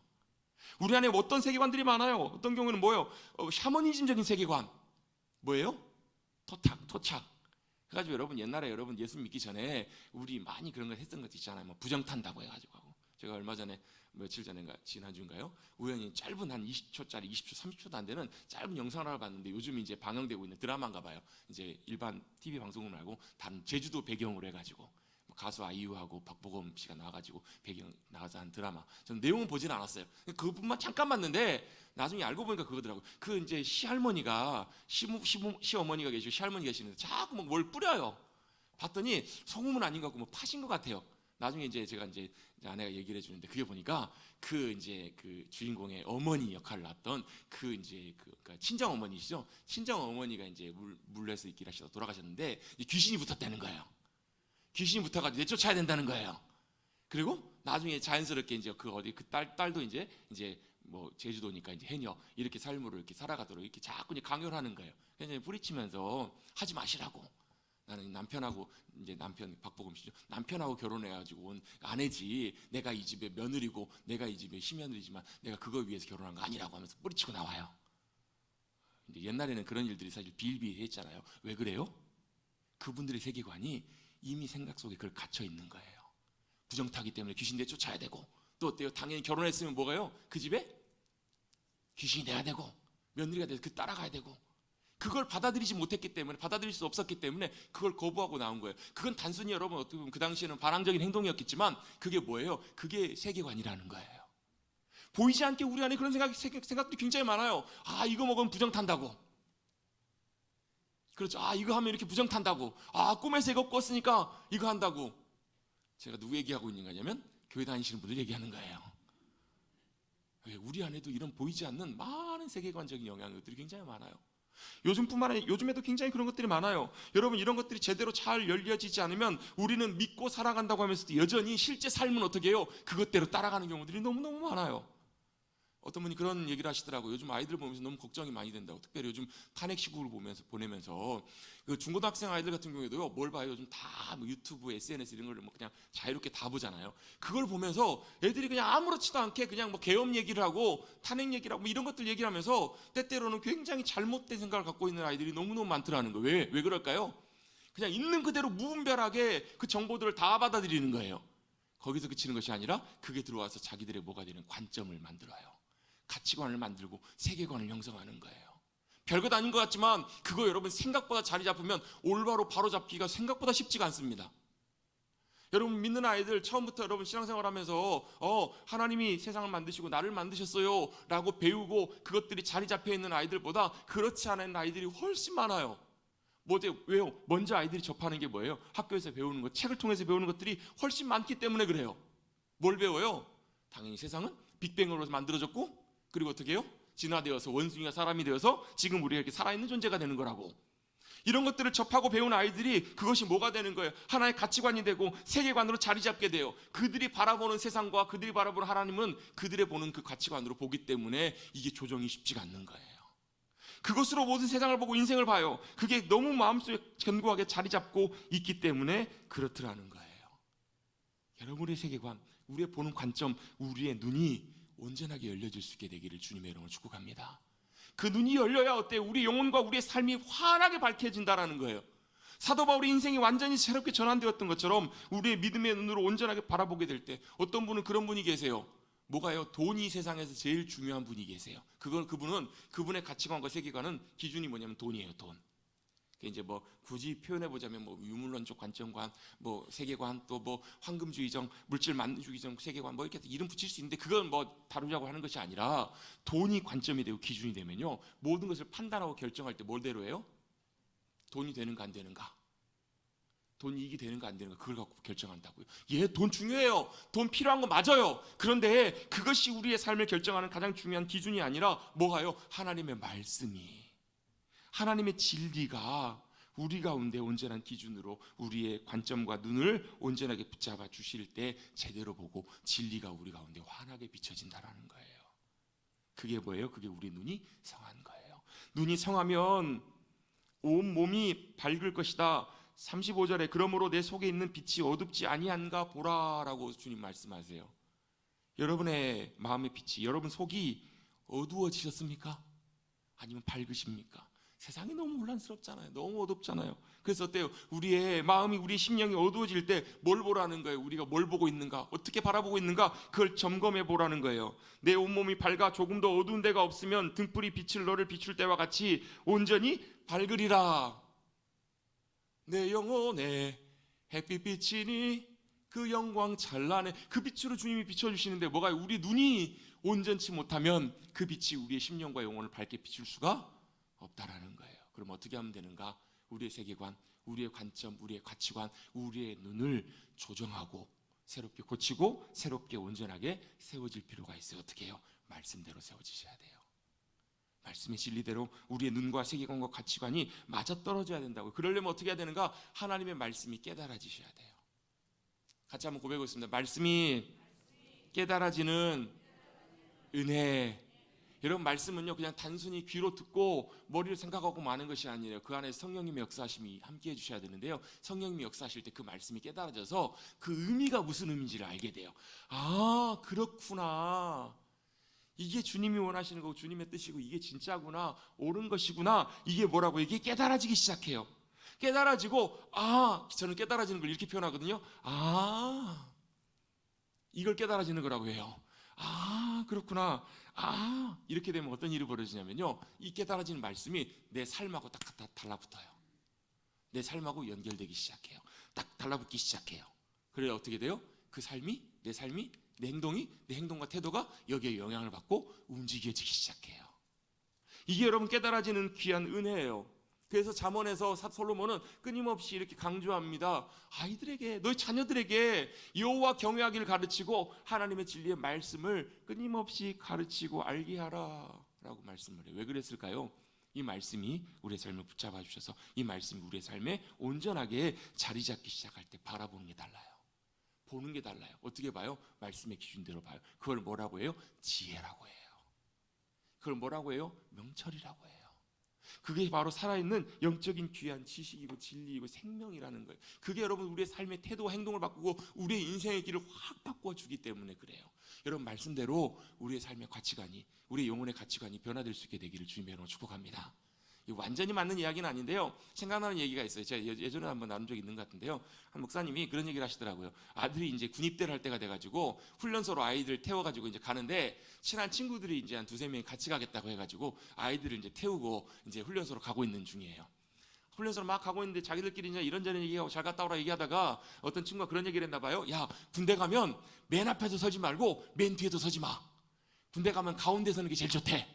우리 안에 어떤 세계관들이 많아요. 어떤 경우는 뭐예요? 샤머니즘적인 세계관. 뭐예요? 토착. 그래가지고 여러분 옛날에 여러분 예수 믿기 전에 우리 많이 그런 걸 했던 것 있잖아요. 뭐 부정탄다고 해가지고 하고. 제가 얼마 전에 며칠 전인가 지난주인가요? 우연히 짧은 한 20초짜리 20초 30초도 안 되는 짧은 영상을 하나 봤는데 요즘 이제 방영되고 있는 드라마인가 봐요. 이제 일반 TV 방송을 말고 다른 제주도 배경으로 해가지고 가수 아이유하고 박보검 씨가 나와가지고 배경 나와서 한 드라마. 저는 내용은 보진 않았어요. 그분만 잠깐 봤는데 나중에 알고 보니까 그거더라고요. 그 이제 시할머니가 시어머니가 계시고 시할머니 계시는데 자꾸 뭐 뭘 뿌려요. 봤더니 소금은 아닌 것 같고 뭐 팥인 것 같아요. 나중에 이제 제가 이제 아내가 얘기를 해주는데 그게 보니까 그 이제 그 주인공의 어머니 역할을 했던 그 이제 그러니까 친정 어머니시죠. 친정 어머니가 이제 물에서 있기를 하시다 돌아가셨는데 귀신이 붙었다는 거예요. 귀신이 붙어가지고 내쫓아야 된다는 거예요. 그리고 나중에 자연스럽게 이제 그 어디 그 딸도 이제 뭐 제주도니까 이제 해녀 이렇게 삶으로 이렇게 살아가도록 이렇게 자꾸 이제 강요를 하는 거예요. 그래서 뿌리치면서 하지 마시라고. 나는 남편하고 이제 남편 박보검 씨죠. 남편하고 결혼해가지고 온 아내지. 내가 이 집의 며느리고 내가 이 집의 시며느리지만 내가 그거 위해서 결혼한 거 아니라고 하면서 뿌리치고 나와요. 이제 옛날에는 그런 일들이 사실 비일비재했잖아요. 왜 그래요? 그분들의 세계관이 이미 생각 속에 그걸 갇혀 있는 거예요. 부정타기 때문에 귀신들 쫓아야 되고 또 어때요? 당연히 결혼했으면 뭐가요? 그 집에 귀신이 돼야 되고 며느리가 돼서 그 따라가야 되고 그걸 받아들이지 못했기 때문에 받아들일 수 없었기 때문에 그걸 거부하고 나온 거예요. 그건 단순히 여러분 어떻게 보면 그 당시에는 반항적인 행동이었겠지만 그게 뭐예요? 그게 세계관이라는 거예요. 보이지 않게 우리 안에 그런 생각들이 굉장히 많아요. 아 이거 먹으면 부정 탄다고. 그렇죠. 아 이거 하면 이렇게 부정 탄다고. 아 꿈에서 이거 꿨으니까 이거 한다고. 제가 누구 얘기하고 있는 거냐면 교회 다니시는 분들 얘기하는 거예요. 왜? 우리 안에도 이런 보이지 않는 많은 세계관적인 영향들이 굉장히 많아요. 요즘뿐만 아니라 요즘에도 굉장히 그런 것들이 많아요. 여러분 이런 것들이 제대로 잘 열려지지 않으면 우리는 믿고 살아간다고 하면서도 여전히 실제 삶은 어떻게 해요? 그것대로 따라가는 경우들이 너무너무 많아요. 어떤 분이 그런 얘기를 하시더라고요. 요즘 아이들 보면서 너무 걱정이 많이 된다고. 특별히 요즘 탄핵 시국을 보내면서 그 중고등학생 아이들 같은 경우에도요, 뭘 봐요? 요즘 다뭐 유튜브, SNS 이런 걸 뭐 그냥 자유롭게 다 보잖아요. 그걸 보면서 애들이 그냥 아무렇지도 않게 그냥 뭐 계엄 얘기를 하고 탄핵 얘기를 하고 뭐 이런 것들 얘기를 하면서 때때로는 굉장히 잘못된 생각을 갖고 있는 아이들이 너무너무 많더라는 거예요. 왜 그럴까요? 그냥 있는 그대로 무분별하게 그 정보들을 다 받아들이는 거예요. 거기서 그치는 것이 아니라 그게 들어와서 자기들의 뭐가 되는 관점을 만들어요. 가치관을 만들고 세계관을 형성하는 거예요. 별것 아닌 것 같지만 그거 여러분 생각보다 자리 잡으면 올바로 바로 잡기가 생각보다 쉽지가 않습니다. 여러분 믿는 아이들 처음부터 여러분 신앙생활 하면서 하나님이 세상을 만드시고 나를 만드셨어요 라고 배우고 그것들이 자리 잡혀 있는 아이들보다 그렇지 않은 아이들이 훨씬 많아요. 왜요? 먼저 아이들이 접하는 게 뭐예요? 학교에서 배우는 것, 책을 통해서 배우는 것들이 훨씬 많기 때문에 그래요. 뭘 배워요? 당연히 세상은 빅뱅으로 만들어졌고 그리고 어떻게 해요? 진화되어서 원숭이가 사람이 되어서 지금 우리가 이렇게 살아있는 존재가 되는 거라고. 이런 것들을 접하고 배운 아이들이 그것이 뭐가 되는 거예요? 하나의 가치관이 되고 세계관으로 자리 잡게 돼요. 그들이 바라보는 세상과 그들이 바라보는 하나님은 그들의 보는 그 가치관으로 보기 때문에 이게 조정이 쉽지가 않는 거예요. 그것으로 모든 세상을 보고 인생을 봐요. 그게 너무 마음속에 견고하게 자리 잡고 있기 때문에 그렇더라는 거예요. 여러분의 세계관, 우리의 보는 관점, 우리의 눈이 온전하게 열려질 수 있게 되기를 주님의 이름으로 축복합니다. 그 눈이 열려야 어때요? 우리 영혼과 우리의 삶이 환하게 밝혀진다라는 거예요. 사도 바울의 인생이 완전히 새롭게 전환되었던 것처럼 우리의 믿음의 눈으로 온전하게 바라보게 될 때 어떤 분은 그런 분이 계세요. 뭐가요? 돈이 세상에서 제일 중요한 분이 계세요. 그분은 그분의 가치관과 세계관은 기준이 뭐냐면 돈이에요. 돈. 이제 뭐 굳이 표현해 보자면 뭐 유물론적 관점관, 뭐 세계관, 또 뭐 황금주의적, 물질 만주의적 세계관 뭐 이렇게 이름 붙일 수 있는데 그건 뭐 다루자고 하는 것이 아니라 돈이 관점이 되고 기준이 되면요 모든 것을 판단하고 결정할 때 뭘대로 해요? 돈이 되는가 안 되는가, 돈 이익이 되는가 안 되는가 그걸 갖고 결정한다고요. 예, 돈 중요해요. 돈 필요한 거 맞아요. 그런데 그것이 우리의 삶을 결정하는 가장 중요한 기준이 아니라 뭐가요? 하나님의 말씀이, 하나님의 진리가 우리 가운데 온전한 기준으로 우리의 관점과 눈을 온전하게 붙잡아 주실 때 제대로 보고 진리가 우리 가운데 환하게 비춰진다라는 거예요. 그게 뭐예요? 그게 우리 눈이 성한 거예요. 눈이 성하면 온 몸이 밝을 것이다. 35절에 그러므로 내 속에 있는 빛이 어둡지 아니한가 보라라고 주님 말씀하세요. 여러분의 마음의 빛이, 여러분 속이 어두워지셨습니까? 아니면 밝으십니까? 세상이 너무 혼란스럽잖아요. 너무 어둡잖아요. 그래서 어때요? 우리의 마음이, 우리의 심령이 어두워질 때 뭘 보라는 거예요? 우리가 뭘 보고 있는가? 어떻게 바라보고 있는가? 그걸 점검해 보라는 거예요. 내 온몸이 밝아 조금 더 어두운 데가 없으면 등불이 빛을 너를 비출 때와 같이 온전히 밝으리라. 내 영혼에 햇빛 비치니 그 영광 찬란해. 그 빛으로 주님이 비춰주시는데 뭐가 우리 눈이 온전치 못하면 그 빛이 우리의 심령과 영혼을 밝게 비출 수가 없다라는 거예요. 그럼 어떻게 하면 되는가? 우리의 세계관, 우리의 관점, 우리의 가치관, 우리의 눈을 조정하고 새롭게 고치고 새롭게 온전하게 세워질 필요가 있어요. 어떻게 해요? 말씀대로 세워지셔야 돼요. 말씀의 진리대로 우리의 눈과 세계관과 가치관이 맞아떨어져야 된다고요. 그러려면 어떻게 해야 되는가? 하나님의 말씀이 깨달아지셔야 돼요. 같이 한번 고백하겠습니다. 말씀이 깨달아지는 은혜. 여러분 말씀은요 그냥 단순히 귀로 듣고 머리로 생각하고 마는 것이 아니에요. 그 안에 성령님의 역사하심이 함께해 주셔야 되는데요. 성령님이 역사하실 때 그 말씀이 깨달아져서 그 의미가 무슨 의미인지를 알게 돼요. 아 그렇구나, 이게 주님이 원하시는 거고 주님의 뜻이고 이게 진짜구나, 옳은 것이구나, 이게 뭐라고, 이게 깨달아지기 시작해요. 깨달아지고 저는 깨달아지는 걸 이렇게 표현하거든요. 이걸 깨달아지는 거라고 해요. 그렇구나. 이렇게 되면 어떤 일이 벌어지냐면요, 이 깨달아지는 말씀이 내 삶하고 딱 달라붙어요. 내 삶하고 연결되기 시작해요. 딱 달라붙기 시작해요. 그래야 어떻게 돼요? 그 삶이, 내 삶이, 내 행동이, 내 행동과 태도가 여기에 영향을 받고 움직여지기 시작해요. 이게 여러분 깨달아지는 귀한 은혜예요. 그래서 잠언에서 솔로몬은 끊임없이 이렇게 강조합니다. 아이들에게, 너희 자녀들에게 여호와 경외하기를 가르치고 하나님의 진리의 말씀을 끊임없이 가르치고 알게 하라 라고 말씀을 해요. 왜 그랬을까요? 이 말씀이 우리의 삶을 붙잡아 주셔서 이 말씀이 우리의 삶에 온전하게 자리 잡기 시작할 때 바라보는 게 달라요. 보는 게 달라요. 어떻게 봐요? 말씀의 기준대로 봐요. 그걸 뭐라고 해요? 지혜라고 해요. 그걸 뭐라고 해요? 명철이라고 해요. 그게 바로 살아있는 영적인 귀한 지식이고 진리이고 생명이라는 거예요. 그게 여러분 우리의 삶의 태도와 행동을 바꾸고 우리의 인생의 길을 확 바꾸어 주기 때문에 그래요. 여러분 말씀대로 우리의 삶의 가치관이, 우리의 영혼의 가치관이 변화될 수 있게 되기를 주님의 이름으로 축복합니다. 완전히 맞는 이야기는 아닌데요, 생각나는 얘기가 있어요. 제가 예전에 한번 나눈 적이 있는 것 같은데요, 한 목사님이 그런 얘기를 하시더라고요. 아들이 이제 군입대를 할 때가 돼가지고 훈련소로 아이들 태워가지고 이제 가는데, 친한 친구들이 이제 한 두세 명이 같이 가겠다고 해가지고 아이들을 이제 태우고 이제 훈련소로 가고 있는 중이에요. 훈련소로 막 가고 있는데 자기들끼리 이제 이런저런 얘기하고 잘 갔다 오라 얘기하다가 어떤 친구가 그런 얘기를 했나 봐요. 야, 군대 가면 맨 앞에서 서지 말고 맨 뒤에도 서지 마. 군대 가면 가운데 서는 게 제일 좋대.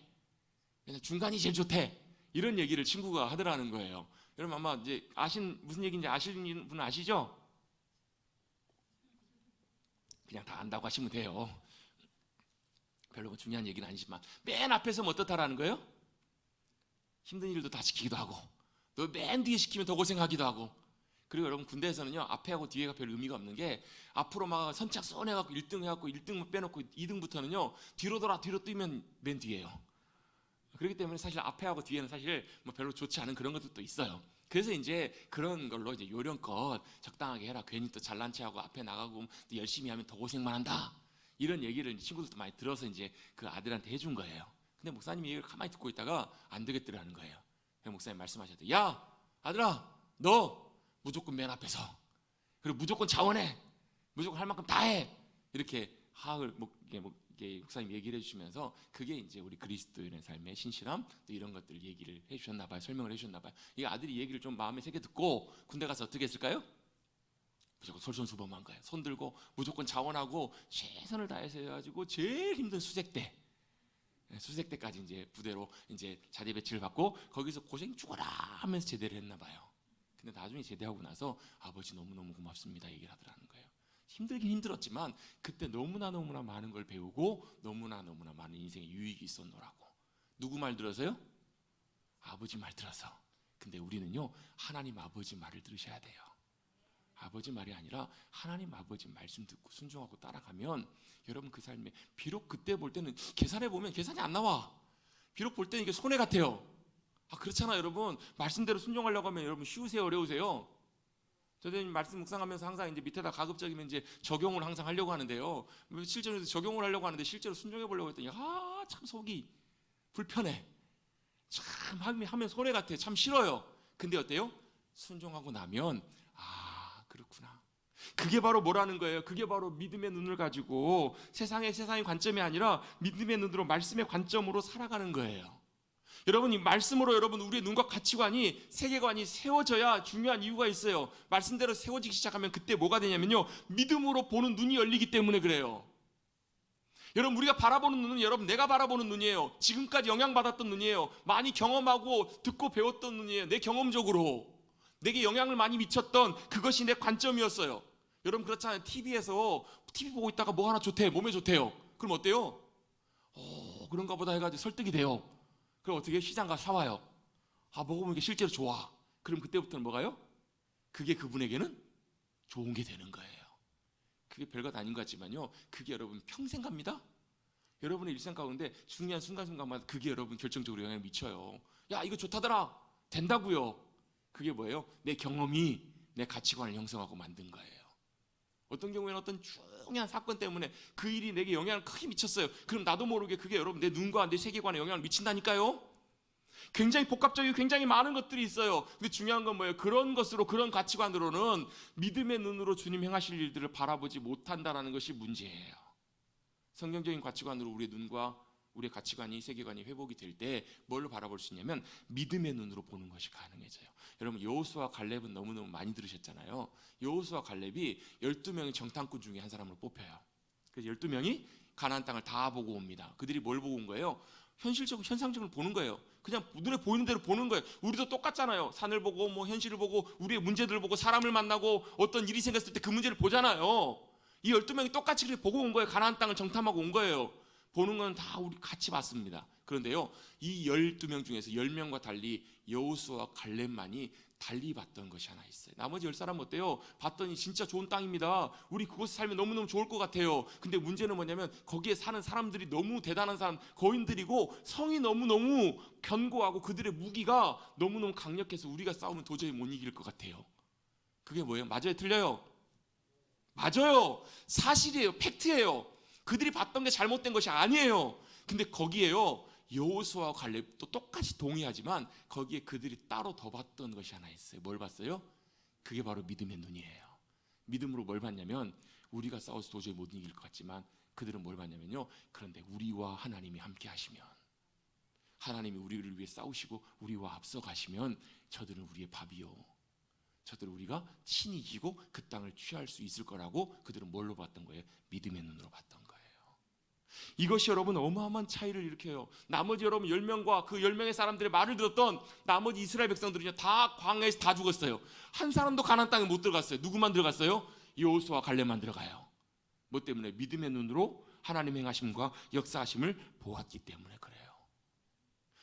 그냥 중간이 제일 좋대. 이런 얘기를 친구가 하더라는 거예요. 여러분 아마 이제 무슨 얘기인지 아시는 분 아시죠? 그냥 다 안다고 하시면 돼요. 별로 중요한 얘기는 아니지만 맨 앞에서 뭐 어떻다라는 거예요? 힘든 일도 다 시키기도 하고 또 맨 뒤에 시키면 더 고생하기도 하고. 그리고 여러분 군대에서는요, 앞에하고 뒤에가 별 의미가 없는 게, 앞으로 막 선착순 해갖고 1등 해갖고 1등만 빼놓고 2등부터는요 뒤로 돌아 뒤로 뛰면 맨 뒤에요. 그렇기 때문에 사실 앞에하고 뒤에는 사실 뭐 별로 좋지 않은 그런 것들도 있어요. 그래서 이제 그런 걸로 이제 요령껏 적당하게 해라. 괜히 또 잘난 체하고 앞에 나가고 또 열심히 하면 더 고생만 한다. 이런 얘기를 친구들도 많이 들어서 이제 그 아들한테 해준 거예요. 근데 목사님이 얘기를 가만히 듣고 있다가 안 되겠더라는 거예요. 목사님 말씀하셨대. 야, 아들아, 너 무조건 맨 앞에서, 그리고 무조건 자원해, 무조건 할 만큼 다 해. 이렇게 하을 목사님 얘기를 해주시면서, 그게 이제 우리 그리스도인의 삶의 신실함, 또 이런 것들 얘기를 해주셨나 봐요. 설명을 해주셨나 봐요. 이 아들이 얘기를 좀 마음에 새겨 듣고 군대 가서 어떻게 했을까요? 무조건 솔선수범한 거예요. 손 들고 무조건 자원하고 최선을 다해서 해가지고 제일 힘든 수색대까지 이제 부대로 이제 자리 배치를 받고 거기서 고생 죽어라 하면서 제대를 했나 봐요. 근데 나중에 제대하고 나서 아버지 너무너무 고맙습니다 얘기를 하더라는 거예요. 힘들긴 힘들었지만 그때 너무나 많은 걸 배우고 너무나 많은 인생의 유익이 있었노라고. 누구 말 들어서요? 아버지 말 들어서. 근데 우리는요, 하나님 아버지 말을 들으셔야 돼요. 아버지 말이 아니라 하나님 아버지 말씀 듣고 순종하고 따라가면 여러분 그 삶에, 비록 그때 볼 때는 계산해 보면 계산이 안 나와. 비록 볼 때는 이게 손해 같아요. 그렇잖아요 여러분. 말씀대로 순종하려고 하면 여러분 쉬우세요, 어려우세요? 저도 말씀 묵상하면서 항상 이제 밑에다 가급적이면 이제 적용을 항상 하려고 하는데요. 실제로 적용을 하려고 하는데 실제로 순종해 보려고 했더니 참 속이 불편해. 참 하면 손해 같아요. 참 싫어요. 근데 어때요? 순종하고 나면 그렇구나. 그게 바로 뭐라는 거예요? 그게 바로 믿음의 눈을 가지고 세상의 관점이 아니라 믿음의 눈으로, 말씀의 관점으로 살아가는 거예요. 여러분, 이 말씀으로 여러분 우리의 눈과 가치관이, 세계관이 세워져야 중요한 이유가 있어요. 말씀대로 세워지기 시작하면 그때 뭐가 되냐면요, 믿음으로 보는 눈이 열리기 때문에 그래요. 여러분, 우리가 바라보는 눈은 여러분 내가 바라보는 눈이에요. 지금까지 영향받았던 눈이에요. 많이 경험하고 듣고 배웠던 눈이에요. 내 경험적으로 내게 영향을 많이 미쳤던 그것이 내 관점이었어요. 여러분 그렇잖아요. TV 보고 있다가 뭐 하나 좋대, 몸에 좋대요. 그럼 어때요? 그런가 보다 해가지고 설득이 돼요. 그럼 어떻게 시장 가서 사와요. 먹어보면 이게 실제로 좋아. 그럼 그때부터는 뭐가요? 그게 그분에게는 좋은 게 되는 거예요. 그게 별것 아닌 것 같지만요, 그게 여러분 평생 갑니다. 여러분의 일생 가운데 중요한 순간순간마다 그게 여러분 결정적으로 영향을 미쳐요. 야, 이거 좋다더라. 된다고요. 그게 뭐예요? 내 경험이 내 가치관을 형성하고 만든 거예요. 어떤 경우에는 어떤 중요한 사건 때문에 그 일이 내게 영향을 크게 미쳤어요. 그럼 나도 모르게 그게 여러분 내 눈과 내 세계관에 영향을 미친다니까요. 굉장히 복합적이고 굉장히 많은 것들이 있어요. 근데 중요한 건 뭐예요? 그런 것으로, 그런 가치관으로는 믿음의 눈으로 주님 행하실 일들을 바라보지 못한다는 것이 문제예요. 성경적인 가치관으로 우리의 눈과 우리의 가치관이, 세계관이 회복이 될 때 뭘로 바라볼 수 있냐면 믿음의 눈으로 보는 것이 가능해져요. 여러분 여호수아 갈렙은 너무너무 많이 들으셨잖아요. 여호수아 갈렙이 12명의 정탐꾼 중에 한 사람으로 뽑혀요. 그래서 12명이 가나안 땅을 다 보고 옵니다. 그들이 뭘 보고 온 거예요? 현상적으로 보는 거예요. 그냥 눈에 보이는 대로 보는 거예요. 우리도 똑같잖아요. 산을 보고 뭐 현실을 보고 우리의 문제들을 보고 사람을 만나고 어떤 일이 생겼을 때 그 문제를 보잖아요. 이 12명이 똑같이 그렇게 보고 온 거예요. 가나안 땅을 정탐하고 온 거예요. 보는 건 다 우리 같이 봤습니다. 그런데요, 이 12명 중에서 10명과 달리 여호수아와 갈렙만이 달리 봤던 것이 하나 있어요. 나머지 10사람은 어때요? 봤더니 진짜 좋은 땅입니다. 우리 그곳에 살면 너무너무 좋을 것 같아요. 근데 문제는 뭐냐면 거기에 사는 사람들이 너무 대단한 사람, 거인들이고 성이 너무너무 견고하고 그들의 무기가 너무너무 강력해서 우리가 싸우면 도저히 못 이길 것 같아요. 그게 뭐예요? 맞아요? 틀려요? 맞아요. 사실이에요. 팩트예요. 그들이 봤던 게 잘못된 것이 아니에요. 근데 거기에요, 여호수아와 갈렙도 똑같이 동의하지만 거기에 그들이 따로 더 봤던 것이 하나 있어요. 뭘 봤어요? 그게 바로 믿음의 눈이에요. 믿음으로 뭘 봤냐면, 우리가 싸워서 도저히 못 이길 것 같지만 그들은 뭘 봤냐면요, 그런데 우리와 하나님이 함께 하시면, 하나님이 우리를 위해 싸우시고 우리와 앞서 가시면 저들은 우리의 밥이요, 저들은 우리가 친히 이기고 그 땅을 취할 수 있을 거라고 그들은 뭘로 봤던 거예요? 믿음의 눈으로 봤던 거예요. 이것이 여러분 어마어마한 차이를 일으켜요. 나머지 여러분 10명과 그 10명의 사람들의 말을 들었던 나머지 이스라엘 백성들은요, 다 광야에서 다 죽었어요. 한 사람도 가나안 땅에 못 들어갔어요. 누구만 들어갔어요? 여호수아와 갈렙만 들어가요. 뭐 때문에? 믿음의 눈으로 하나님의 행하심과 역사하심을 보았기 때문에 그래요.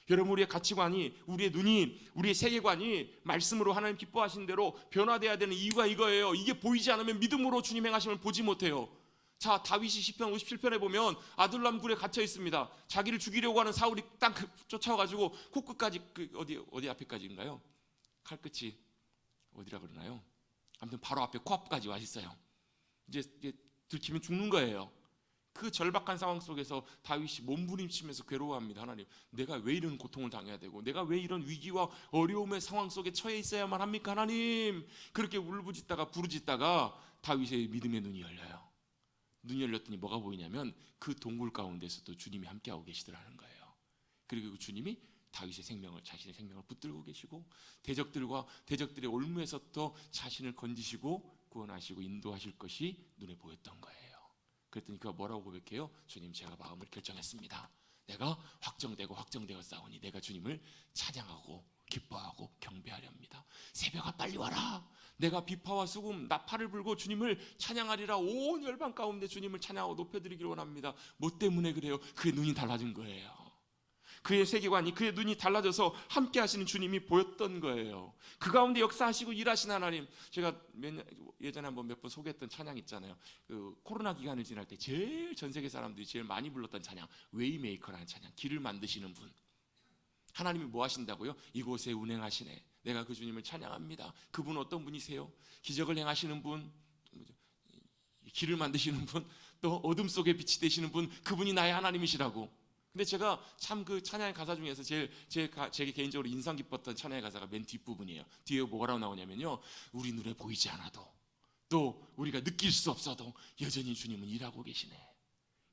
여러분, 우리의 가치관이, 우리의 눈이, 우리의 세계관이 말씀으로 하나님 기뻐하시는 대로 변화돼야 되는 이유가 이거예요. 이게 보이지 않으면 믿음으로 주님 행하심을 보지 못해요. 자, 다윗이 시편 57편에 보면 아둘람 굴에 갇혀 있습니다. 자기를 죽이려고 하는 사울이 딱 쫓아와가지고 코끝까지, 어디 앞에까지인가요? 칼끝이 어디라 그러나요? 아무튼 바로 앞에 코앞까지 와 있어요. 이제 들키면 죽는 거예요. 그 절박한 상황 속에서 다윗이 몸부림치면서 괴로워합니다. 하나님, 내가 왜 이런 고통을 당해야 되고, 내가 왜 이런 위기와 어려움의 상황 속에 처해 있어야만 합니까, 하나님? 그렇게 울부짖다가 부르짖다가 다윗의 믿음의 눈이 열려요. 눈이 열렸더니 뭐가 보이냐면 그 동굴 가운데서도 주님이 함께하고 계시더라는 거예요. 그리고 그 주님이 다윗의 생명을, 자신의 생명을 붙들고 계시고, 대적들의 올무에서부터 자신을 건지시고 구원하시고 인도하실 것이 눈에 보였던 거예요. 그랬더니 그가 뭐라고 고백해요? 주님, 제가 마음을 결정했습니다. 내가 확정되고 싸우니 내가 주님을 찬양하고 기뻐하고 경배하려 합니다. 새벽아 빨리 와라. 내가 비파와 수금 나팔을 불고 주님을 찬양하리라. 온 열방 가운데 주님을 찬양하고 높여드리기를 원합니다. 뭐 때문에 그래요? 그의 눈이 달라진 거예요. 그의 세계관이, 그의 눈이 달라져서 함께 하시는 주님이 보였던 거예요. 그 가운데 역사하시고 일하신 하나님. 제가 예전에 한번 몇 번 소개했던 찬양 있잖아요. 그 코로나 기간을 지날 때 제일 전 세계 사람들이 제일 많이 불렀던 찬양, 웨이메이커라는 찬양. 길을 만드시는 분. 하나님이 뭐 하신다고요? 이곳에 운행하시네. 내가 그 주님을 찬양합니다. 그분 어떤 분이세요? 기적을 행하시는 분, 길을 만드시는 분, 또 어둠 속에 빛이 되시는 분, 그분이 나의 하나님이시라고. 근데 제가 참 그 찬양의 가사 중에서 제게 개인적으로 인상 깊었던 찬양의 가사가 맨 뒷부분이에요. 뒤에 뭐라고 나오냐면요, 우리 눈에 보이지 않아도, 또 우리가 느낄 수 없어도 여전히 주님은 일하고 계시네.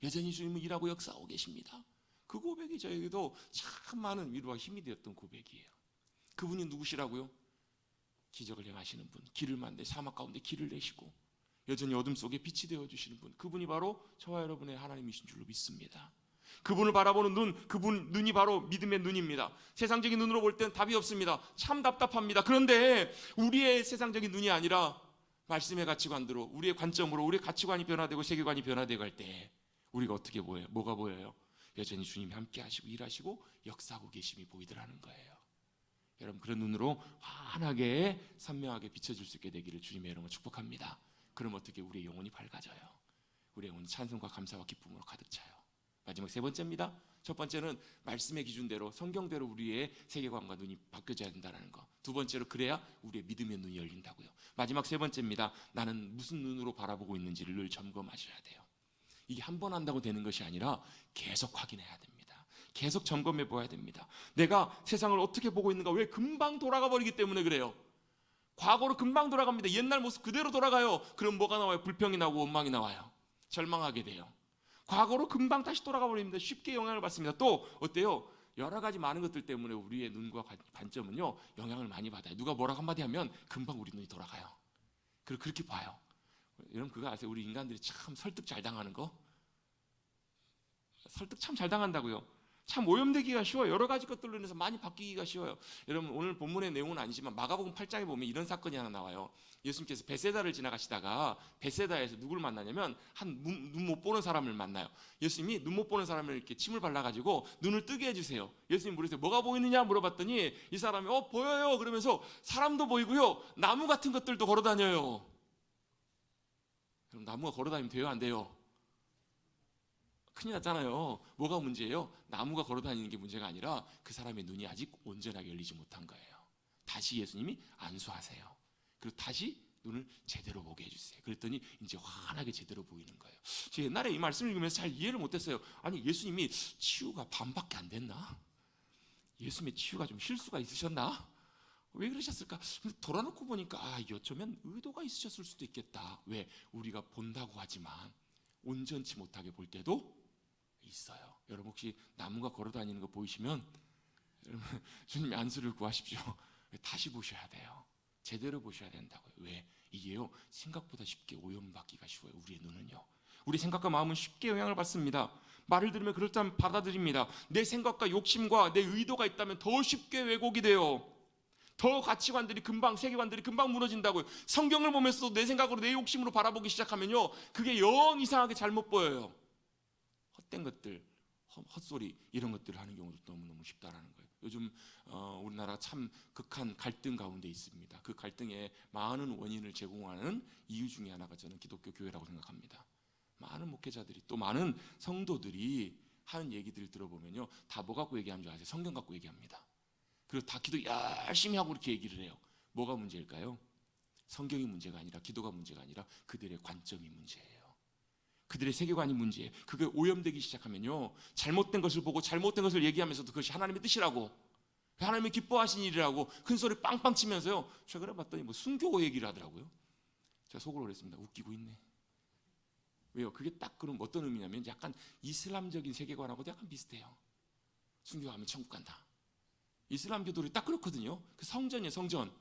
여전히 주님은 일하고 역사하고 계십니다. 그 고백이 저에게도 참 많은 위로와 힘이 되었던 고백이에요. 그분이 누구시라고요? 기적을 행하시는 분, 길을 만드는, 사막 가운데 길을 내시고 여전히 어둠 속에 빛이 되어주시는 분, 그분이 바로 저와 여러분의 하나님이신 줄로 믿습니다. 그분을 바라보는 눈, 그분 눈이 바로 믿음의 눈입니다. 세상적인 눈으로 볼 땐 답이 없습니다. 참 답답합니다. 그런데 우리의 세상적인 눈이 아니라 말씀의 가치관대로, 우리의 관점으로, 우리의 가치관이 변화되고 세계관이 변화되고 할 때 우리가 어떻게 보여요? 뭐가 보여요? 여전히 주님이 함께 하시고 일하시고 역사하고 계심이 보이더라는 거예요. 여러분, 그런 눈으로 환하게 선명하게 비춰질 수 있게 되기를 주님의 이름으로 축복합니다. 그럼 어떻게 우리의 영혼이 밝아져요? 우리의 영혼이 찬송과 감사와 기쁨으로 가득 차요. 마지막 세 번째입니다. 첫 번째는 말씀의 기준대로, 성경대로 우리의 세계관과 눈이 바뀌어져야 된다는 거. 두 번째로, 그래야 우리의 믿음의 눈이 열린다고요. 마지막 세 번째입니다. 나는 무슨 눈으로 바라보고 있는지를 늘 점검하셔야 돼요. 이게 한 번 한다고 되는 것이 아니라 계속 확인해야 됩니다. 계속 점검해 보아야 됩니다. 내가 세상을 어떻게 보고 있는가? 왜 금방 돌아가 버리기 때문에 그래요. 과거로 금방 돌아갑니다. 옛날 모습 그대로 돌아가요. 그럼 뭐가 나와요? 불평이 나고 원망이 나와요. 절망하게 돼요. 과거로 금방 다시 돌아가 버립니다. 쉽게 영향을 받습니다. 또 어때요? 여러 가지 많은 것들 때문에 우리의 눈과 관점은요, 영향을 많이 받아요. 누가 뭐라고 한마디 하면 금방 우리 눈이 돌아가요. 그리고 그렇게 봐요. 여러분, 그거 아세요? 우리 인간들이 참 설득 잘 당하는 거? 설득 참 잘 당한다고요. 참 오염되기가 쉬워요. 여러 가지 것들로 인해서 많이 바뀌기가 쉬워요. 여러분 오늘 본문의 내용은 아니지만 마가복음 8장에 보면 이런 사건이 하나 나와요. 예수님께서 베세다를 지나가시다가 베세다에서 누구를 만나냐면 한 눈 못 보는 사람을 만나요. 예수님이 눈 못 보는 사람을 이렇게 침을 발라가지고 눈을 뜨게 해주세요. 예수님 물으세요. 뭐가 보이느냐 물어봤더니 이 사람이 보여요 그러면서 사람도 보이고요 나무 같은 것들도 걸어다녀요. 그럼 나무가 걸어다니면 돼요 안 돼요? 큰일 났잖아요. 뭐가 문제예요? 나무가 걸어다니는 게 문제가 아니라 그 사람의 눈이 아직 온전하게 열리지 못한 거예요. 다시 예수님이 안수하세요. 그리고 다시 눈을 제대로 보게 해주세요. 그랬더니 이제 환하게 제대로 보이는 거예요. 제가 옛날에 이 말씀을 읽으면서 잘 이해를 못했어요. 아니 예수님이 치유가 반밖에 안 됐나? 예수님의 치유가 좀 실수가 있으셨나? 왜 그러셨을까? 근데 돌아놓고 보니까 어쩌면 의도가 있으셨을 수도 있겠다. 왜? 우리가 본다고 하지만 온전치 못하게 볼 때도 있어요. 여러분 혹시 나무가 걸어다니는 거 보이시면 여러분 주님의 안수를 구하십시오. 다시 보셔야 돼요. 제대로 보셔야 된다고요. 왜? 이게요 생각보다 쉽게 오염받기가 쉬워요. 우리의 눈은요. 우리 생각과 마음은 쉽게 영향을 받습니다. 말을 들으면 그렇다면 받아들입니다. 내 생각과 욕심과 내 의도가 있다면 더 쉽게 왜곡이 돼요. 더 가치관들이 금방 세계관들이 금방 무너진다고요. 성경을 보면서도 내 생각으로 내 욕심으로 바라보기 시작하면요 그게 영 이상하게 잘못 보여요. 헛된 것들, 헛소리 이런 것들을 하는 경우도 너무너무 쉽다라는 거예요. 요즘 우리나라 참 극한 갈등 가운데 있습니다. 그 갈등에 많은 원인을 제공하는 이유 중에 하나가 저는 기독교 교회라고 생각합니다. 많은 목회자들이 또 많은 성도들이 하는 얘기들을 들어보면요 다 뭐 갖고 얘기하는 줄 아세요? 성경 갖고 얘기합니다. 그리고 다 기도 열심히 하고 이렇게 얘기를 해요. 뭐가 문제일까요? 성경이 문제가 아니라 기도가 문제가 아니라 그들의 관점이 문제예요. 그들의 세계관이 문제예요. 그게 오염되기 시작하면요 잘못된 것을 보고 잘못된 것을 얘기하면서도 그것이 하나님의 뜻이라고 하나님이 기뻐하신 일이라고 큰 소리 빵빵 치면서요 최근에 봤더니 뭐 순교 얘기를 하더라고요. 제가 속으로 그랬습니다. 웃기고 있네. 왜요? 그게 딱 그럼 어떤 의미냐면 약간 이슬람적인 세계관하고도 약간 비슷해요. 순교하면 천국 간다. 이슬람 교도들이 딱 그렇거든요. 그 성전이에요 성전.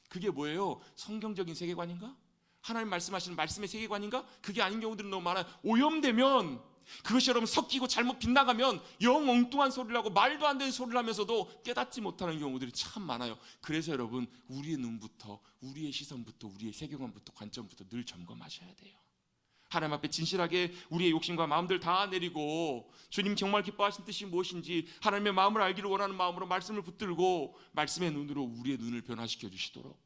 그게 뭐예요? 성경적인 세계관인가? 하나님 말씀하시는 말씀의 세계관인가? 그게 아닌 경우들은 너무 많아요. 오염되면 그것이 여러분 섞이고 잘못 빗나가면 영 엉뚱한 소리를 하고 말도 안 되는 소리를 하면서도 깨닫지 못하는 경우들이 참 많아요. 그래서 여러분 우리의 눈부터 우리의 시선부터 우리의 세계관부터 관점부터 늘 점검하셔야 돼요. 하나님 앞에 진실하게 우리의 욕심과 마음들 다 내리고 주님 정말 기뻐하신 뜻이 무엇인지 하나님의 마음을 알기를 원하는 마음으로 말씀을 붙들고 말씀의 눈으로 우리의 눈을 변화시켜 주시도록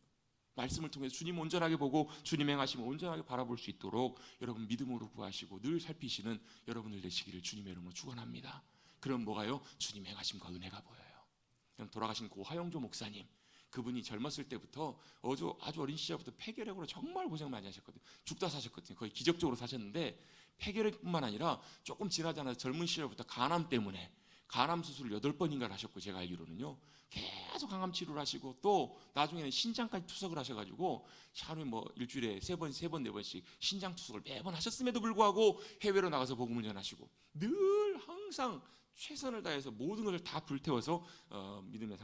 말씀을 통해서 주님 온전하게 보고 주님 행하심을 온전하게 바라볼 수 있도록 여러분 믿음으로 구하시고 늘 살피시는 여러분들 되시기를 주님의 이름으로 축원합니다. 그럼 뭐가요? 주님 행하심과 은혜가 보여요. 돌아가신 고 하영조 목사님 그분이 젊었을 때부터 아주 어린 시절부터 폐결핵으로 정말 고생 많이 하셨거든요. 죽다 사셨거든요. 거의 기적적으로 사셨는데 폐결핵뿐만 아니라 조금 지나지 않아서 젊은 시절부터 간암 때문에 간암 수술을 8번인가 하셨고 제가 알기로는요. 계속 항암 치료를 하시고 또 나중에는 신장까지 투석을 하셔가지고 하루에 뭐 일주일에 3번, 4번씩 신장 투석을 매번 하셨음에도 불구하고 해외로 나가서 복음을 전하시고 늘 항상 최선을 다해서 모든 것을 다 불태워서 믿음의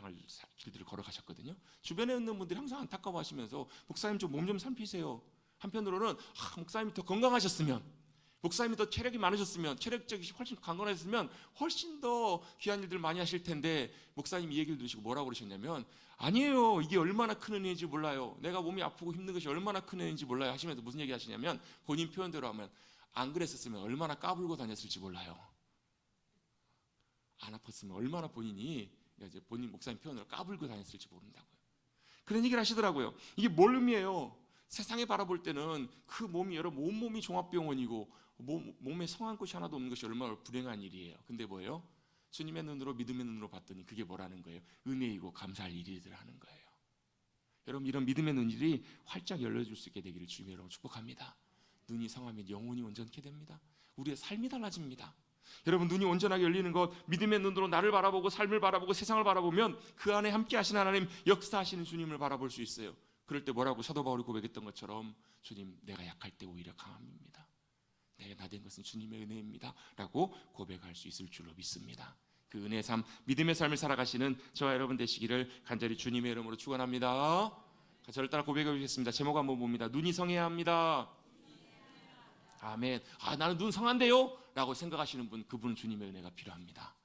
길들을 걸어가셨거든요. 주변에 있는 분들이 항상 안타까워하시면서 목사님 좀 몸 좀 살피세요. 한편으로는 목사님이 더 건강하셨으면 목사님이 더 체력이 많으셨으면 체력적이 훨씬 강건하셨으면 훨씬 더 귀한 일들 많이 하실 텐데 목사님이 이 얘기를 들으시고 뭐라고 그러셨냐면 아니에요. 이게 얼마나 큰 은혜인지 몰라요. 내가 몸이 아프고 힘든 것이 얼마나 큰 은혜인지 몰라요 하시면서 무슨 얘기 하시냐면 본인 표현대로 하면 안 그랬었으면 얼마나 까불고 다녔을지 몰라요. 안 아팠으면 얼마나 본인이 이제 본인 목사님 표현으로 까불고 다녔을지 모른다고요. 그런 얘기를 하시더라고요. 이게 뭘 의미해요? 세상에 바라볼 때는 그 몸이 여러분 온몸이 종합병원이고 몸에 성한 곳이 하나도 없는 것이 얼마나 불행한 일이에요. 근데 뭐예요? 주님의 눈으로 믿음의 눈으로 봤더니 그게 뭐라는 거예요? 은혜이고 감사할 일이더라는 거예요. 여러분 이런 믿음의 눈이 활짝 열려줄 수 있게 되기를 주님의 이름으로 축복합니다. 눈이 성하면 영혼이 온전케 됩니다. 우리의 삶이 달라집니다. 여러분 눈이 온전하게 열리는 것 믿음의 눈으로 나를 바라보고 삶을 바라보고 세상을 바라보면 그 안에 함께 하시는 하나님 역사하시는 주님을 바라볼 수 있어요. 그럴 때 뭐라고 사도 바울이 고백했던 것처럼 주님 내가 약할 때 오히려 강함입니다. 내가 나 된 것은 주님의 은혜입니다 라고 고백할 수 있을 줄로 믿습니다. 그 은혜의 삶 믿음의 삶을 살아가시는 저와 여러분 되시기를 간절히 주님의 이름으로 축원합니다. 저를 따라 고백해 주겠습니다. 제목 한번 봅니다. 눈이 성해야 합니다. 아멘. 나는 눈 성한데요? 라고 생각하시는 분 그분은 주님의 은혜가 필요합니다.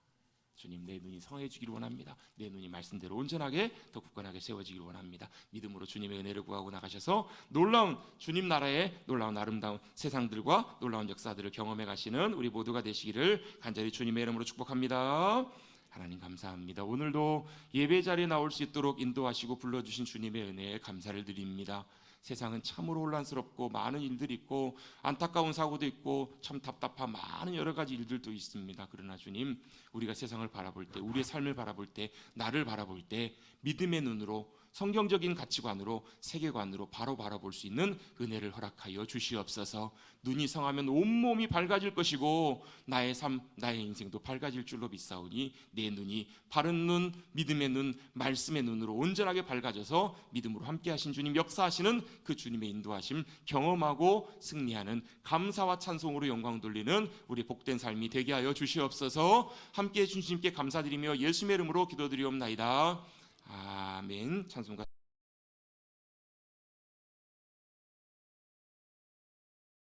주님, 내 눈이 성해지기를 원합니다. 내 눈이 말씀대로 온전하게 더 굳건하게 세워지기를 원합니다. 믿음으로 주님의 은혜를 구하고 나가셔서 놀라운 주님 나라의 놀라운 아름다운 세상들과 놀라운 역사들을 경험해 가시는 우리 모두가 되시기를 간절히 주님의 이름으로 축복합니다. 하나님 감사합니다. 오늘도 예배 자리에 나올 수 있도록 인도하시고 불러주신 주님의 은혜에 감사를 드립니다. 세상은 참으로 혼란스럽고 많은 일들이 있고 안타까운 사고도 있고 참 답답한 많은 여러 가지 일들도 있습니다. 그러나 주님, 우리가 세상을 바라볼 때, 우리의 삶을 바라볼 때, 나를 바라볼 때 믿음의 눈으로, 성경적인 가치관으로, 세계관으로 바로 바라볼 수 있는 은혜를 허락하여 주시옵소서. 눈이 성하면 온몸이 밝아질 것이고 나의 삶, 나의 인생도 밝아질 줄로 믿사오니 내 눈이 바른 눈, 믿음의 눈, 말씀의 눈으로 온전하게 밝아져서 믿음으로 함께 하신 주님, 역사하시는 그 주님의 인도하심 경험하고 승리하는, 감사와 찬송으로 영광 돌리는 우리 복된 삶이 되게 하여 주시옵소서. 함께 해주신 주님께 감사드리며 예수님의 이름으로 기도드리옵나이다. 아멘. 찬송가